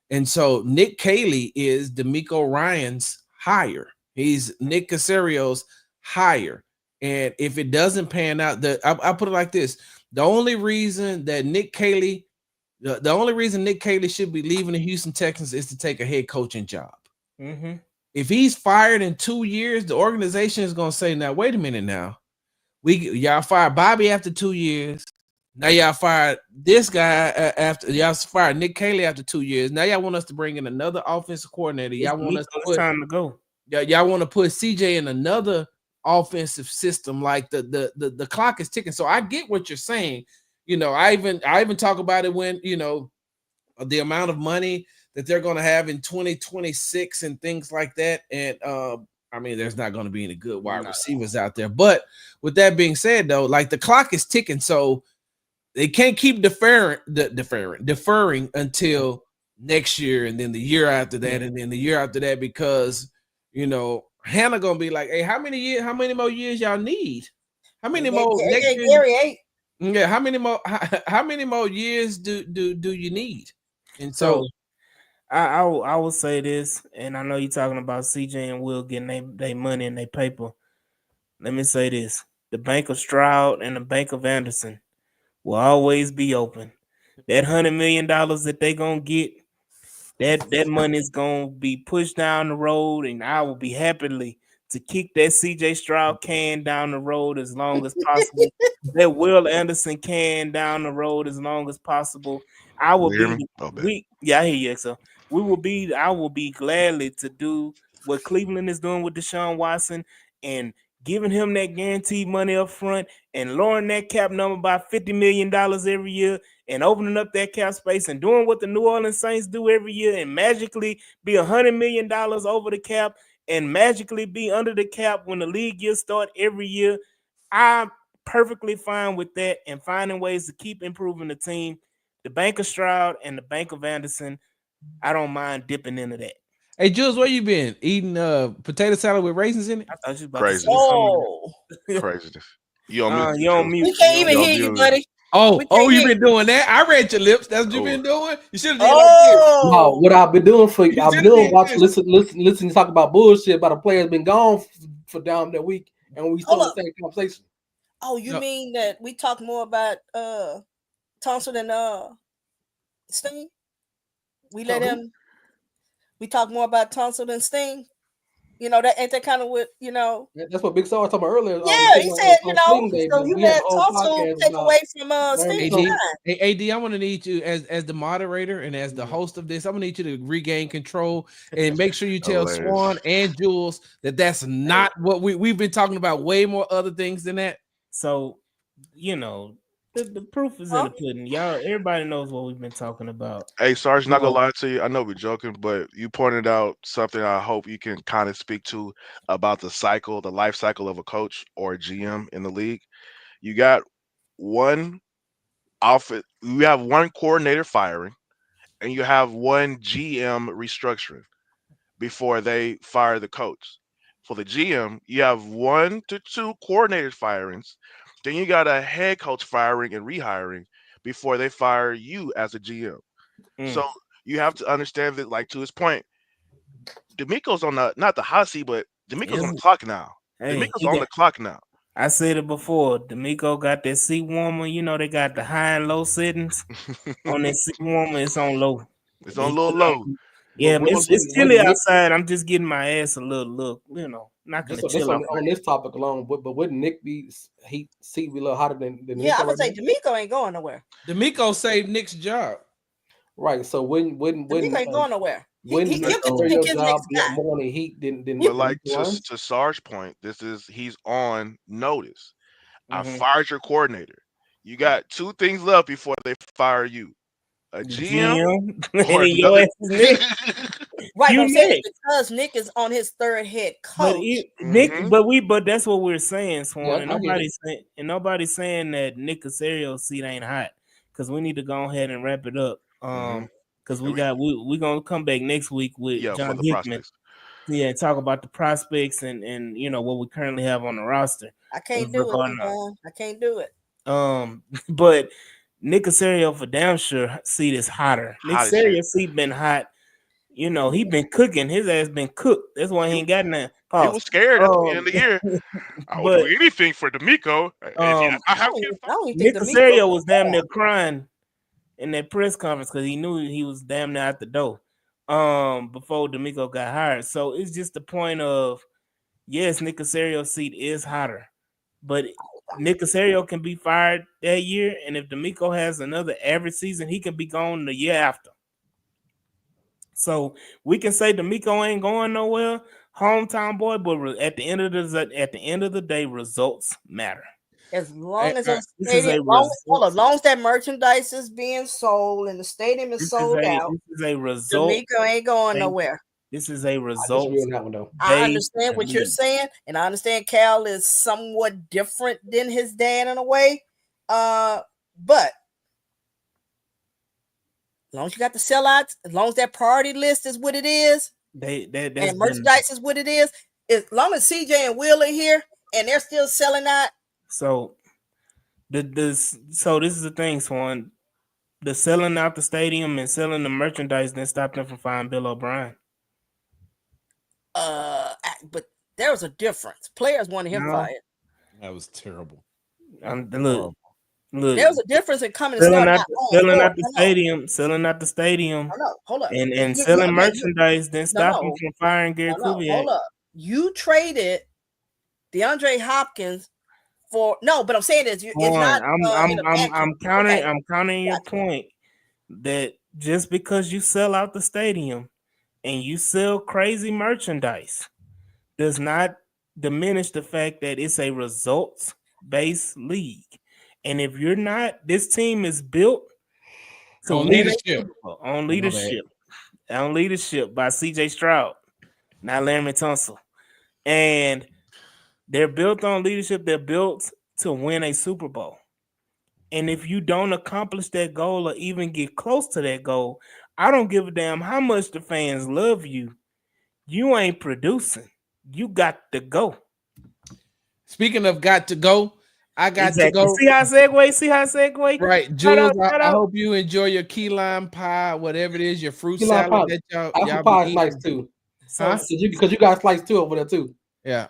And so Nick Caley is DeMeco Ryans' hire. He's Nick Caserio's hire. And if it doesn't pan out, I put it like this: the only reason Nick Caley should be leaving the Houston Texans is to take a head coaching job. If he's fired in 2 years, the organization is going to say, now, wait a minute now. Y'all fired Bobby after 2 years. Now y'all fired this guy after y'all fired Nick Caley after 2 years. Now y'all want us to bring in another offensive coordinator. Y'all want us to put time to go. Y'all want to put CJ in another offensive system. Like the clock is ticking. So I get what you're saying. I even talk about it when the amount of money that they're going to have in 2026 and things like that. And there's not going to be any good wide receivers out there. But with that being said, though, like the clock is ticking, so they can't keep deferring until next year, and then the year after that, and then the year after that, because Hannah gonna be like, hey, how many more years y'all need? How many more next year? Yeah, how many more years do you need? And so I will say this, and I know you're talking about CJ and Will getting their money and their paper. Let me say this: the bank of Stroud and the bank of Anderson will always be open. That $100 million that they gonna get, that money is gonna be pushed down the road, and I will be happily to kick that CJ Stroud can down the road as long as possible. That Will Anderson can down the road as long as possible. I will be. I hear you, so I will be gladly to do what Cleveland is doing with Deshaun Watson and giving him that guaranteed money up front and lowering that cap number by $50 million every year and opening up that cap space and doing what the New Orleans Saints do every year and magically be $100 million over the cap and magically be under the cap when the league years start every year, I'm perfectly fine with that and finding ways to keep improving the team. The Bank of Stroud and the Bank of Anderson, I don't mind dipping into that. Hey, Jules, where you been? Eating potato salad with raisins in it? I thought you was about Crazy. to say something. Oh, Craziness. You on mute? You on Joe. mute. we can't even Yo, hear you, dude. buddy. Oh, We can't you hear been doing that? I read your lips. That's what you been doing. You should have did like Oh, No, what I've been doing for you, You I've just been doing did watching, this. listen to talk about bullshit about a player that's been gone for down that week, and we still in Hold the same conversation. oh, you No. mean that we talk more about Thompson and Sting? We let Who? him. We talk more about Thompson and Sting. You know that ain't that kind of what you know. That's what Big Sarge talking about earlier. Yeah, he said you know. Sling Day, So but you we had let a whole Thompson podcast take about away from Larry Sting. Thompson. Fine. Hey, AD, I'm gonna need you as the moderator and as the host of this. I'm gonna need you to regain control and make sure you tell Hilarious. Swan and Jules that that's not what we've been talking about. Way more other things than that. So, you know, the proof is in the pudding. Y'all, everybody knows what we've been talking about. Hey, Sarge, not gonna No. lie to you. I know we're joking, but you pointed out something I hope you can kind of speak to about the life cycle of a coach or a GM in the league. You got one you have one coordinator firing, and you have one GM restructuring before they fire the coach. For the GM, you have 1 to 2 coordinator firings, then you got a head coach firing and rehiring before they fire you as a GM. So you have to understand that, like to his point, D'Amico's on the not the hot seat, but D'Amico's on the clock now. Hey, D'Amico's on the clock now. I said it before. D'Amico got that seat warmer. You know they got the high and low settings on that seat warmer. It's on low. It's on a little low. Yeah, But it's chilly outside. I'm just getting my ass a little look. You know, knocking the Just chill off. on this topic alone, but wouldn't Nick be seat be a little hotter than Yeah, Nick I would right say now? D'Amico ain't going nowhere. D'Amico saved Nick's job. Right. So D'Amico ain't going nowhere. When He'll your pick his job next get guy. more than heat than But like Ryan? to Sarge's point, he's on notice. I Mhm. fired your coordinator. You got 2 things left before they fire you. A GM and or then your another. ass is Nick. Right, You but I'm saying Nick. it's because Nick is on his third head But coach. Nick, Mhm. but that's what we're saying, Swan. Yeah, and I get nobody's saying that Nick Casario's seat ain't hot because we need to go ahead and wrap it up. Mhm. Because And we're gonna come back next week with for John the Hickman. prospects. Yeah, and talk about the prospects and you know what we currently have on the roster. I can't with do it, regard to- John. I can't do it. But Nick Casario for damn sure seat is hotter. Nick Hot as shit. Casario's seat been hot. You know, he been cooking. His ass been cooked. That's why he ain't got nothing. He was scared at the beginning of the year. I will but do anything for D'Amico. If I have to I don't even Nick think D'Amico Casario was damn near crying in that press conference because he knew he was damn near out the door before D'Amico got hired. So it's just the point of, yes, Nick Casario's seat is hotter, but Nick Casario can be fired that year, and if D'Amico has another average season, he can be gone the year after. So we can say D'Amico ain't going nowhere, hometown boy, but at the end of the day, results matter. as long as This is stadium, a as long as that merchandise is being sold and the stadium is sold out, this is a result. D'Amico ain't going nowhere. This is a I result. disagree on that one though. I understand what you're saying, and I understand Cal is somewhat different than his dad in a way. But as long as you got the sellouts, as long as that priority list is what it is, and merchandise is what it is, as long as CJ and Will are here and they're still selling out. So this is the thing, Swan. The selling out the stadium and selling the merchandise didn't stop them from firing Bill O'Brien. But there was a difference. Players wanted him fired. That was terrible. Look, there was a difference in coming and selling starting out the stadium, hold up, and selling merchandise didn't stop him from firing Gary Kubiak. Hold up, you traded DeAndre Hopkins for but I'm saying is it's not. I'm counting your point that just because you sell out the stadium and you sell crazy merchandise does not diminish the fact that it's a results-based league. And if you're not, this team is built to On win a leadership. Super Bowl. On leadership by CJ Stroud, not Larry Tunsil. And they're built on leadership. They're built to win a Super Bowl. And if you don't accomplish that goal or even get close to that goal, I don't give a damn how much the fans love you. You ain't producing. You got to go. Speaking of got to go, I got to go. See how I segue? Right, Jules. I hope you enjoy your key lime pie, whatever it is, your fruit Key lime salad pie. that Apple y'all pie be is nice eating. too. Huh? Because you got sliced too over there too. Yeah,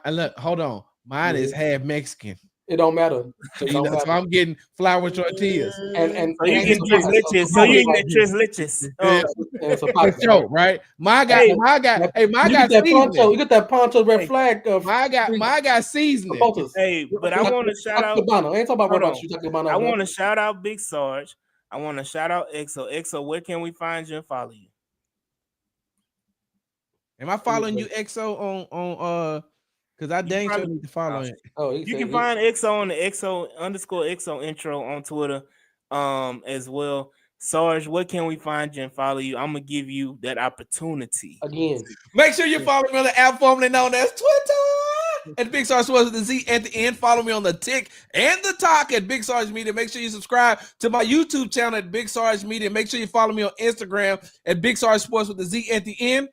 look, hold on. Mine is half Mexican. It don't matter. So, so I'm getting flour tortillas. And so you get tres leches. So you get tres leches. And so for sure, right? My got seasoning. You get that poncho red flag. My got seasoning. Hey, but I want to shout out. I ain't talking about I want to shout out Big Sarge. I want to shout out Exo. Exo, where can we find you and follow you? Am I following you, Exo, on because I dang sure need to follow it. Oh, you can find Exo on the Exo Intro on Twitter, as well. Sarge, where can we find you and follow you? I'm gonna give you that opportunity again. Make sure you follow me on the app formerly known as Twitter at Big Sarge with the Z at the end. Follow me on the Tick and the Talk at Big Sarge Media. Make sure you subscribe to my YouTube channel at Big Sarge Media. Make sure you follow me on Instagram at Big Sarge Sports with the Z at the end.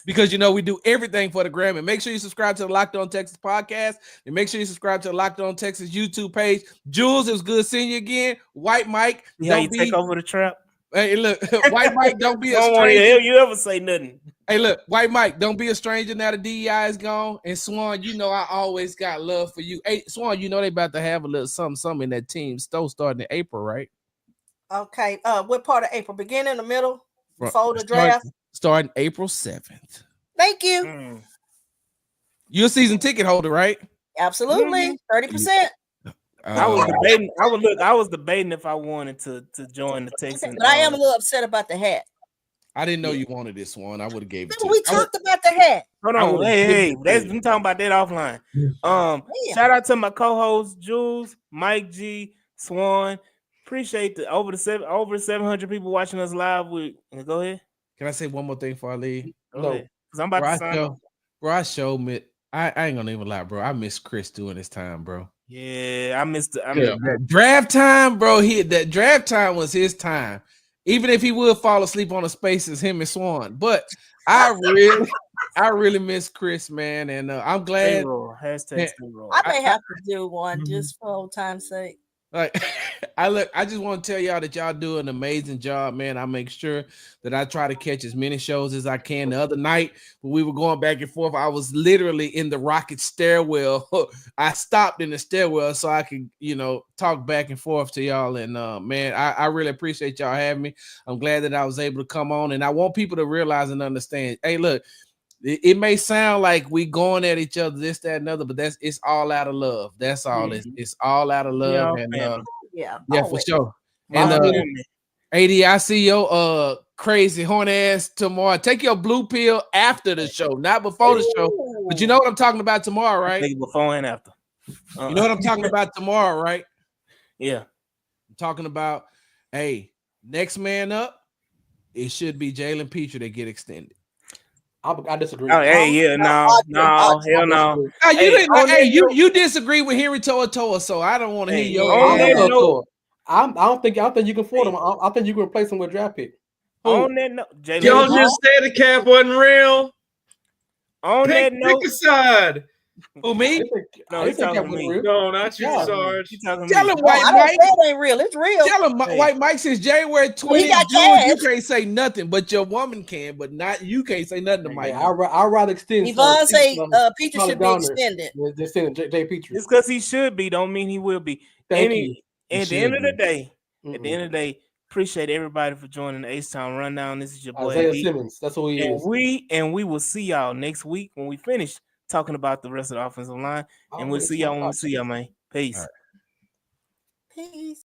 Because we do everything for the gram. And make sure you subscribe to the Locked On Texas podcast. And make sure you subscribe to the Locked On Texas YouTube page. Jules, it was good seeing you again. White Mike, take over the trap. Hey, look, White Mike, don't be a stranger. Hell you ever say nothing. Hey, look, White Mike, don't be a stranger now the DEI is gone. And Swan, I always got love for you. Hey, Swan, they about to have a little something in that team starting in April, right? Okay. What part of April? Beginning, the middle, before the draft? Starting April 7th. Thank you. You're a season ticket holder, right? Absolutely. 30%. I was debating if I wanted to join the Texans. But I am a little upset about the hat. I didn't know you wanted this one. I would have gave it to you. We talked about the hat. Hold on. Hey, I'm talking about that offline. Shout out to my co-hosts, Jules, Mike G, Swan. Appreciate over 700 people watching us live. Go ahead. Can I say one more thing before I leave? No, because I'm about to sign off. Bro, I showed me. I ain't gonna even lie, bro. I miss Chris doing his time, bro. Yeah, I missed that draft time, bro. That draft time was his time. Even if he would fall asleep on the spaces, him and Swan. But I really miss Chris, man, and I'm glad. I may have to do one just for old time's sake. Like, I just want to tell y'all that y'all do an amazing job, man. I make sure that I try to catch as many shows as I can. The other night, when we were going back and forth, I was literally in the Rocket stairwell. I stopped in the stairwell so I could, talk back and forth to y'all. And man, I really appreciate y'all having me. I'm glad that I was able to come on, and I want people to realize and understand. Hey, look. It may sound like we going at each other, this, that, and other, but it's all out of love. That's all. It's all out of love. Yeah, for sure. And AD, I see your crazy horn ass tomorrow. Take your blue pill after the show, not before the show. But you know what I'm talking about tomorrow, right? Before and after. You know what I'm talking about tomorrow, right? Yeah. I'm talking about, hey, next man up, it should be Jalen Petrie that get extended. I disagree. Oh, hey, yeah, no, hell no. You disagree with Henry Toa, so I don't want to hear your. I don't think you can afford him. I think you can replace him with draft pick. On that note, y'all just said the cap wasn't real. On that note, pick a side. Who, me? No, he's talking to me. No, not you, Sarge. Tell him White Mike. It ain't real. It's real. Tell him White Mike since January 20th. You can't say nothing, but your woman can. But not you can't say nothing to Mike. I'd rather extend. Yvonne say Petrie should be extended. Just saying Jay Petrie. It's because he should be. Don't mean he will be. At the end of the day, appreciate everybody for joining the H-Town Rundown. This is your boy Isaiah Simmons. That's who he is. We will see y'all next week when we finish talking about the rest of the offensive line. And we'll see y'all when we see y'all, man. Peace. Peace.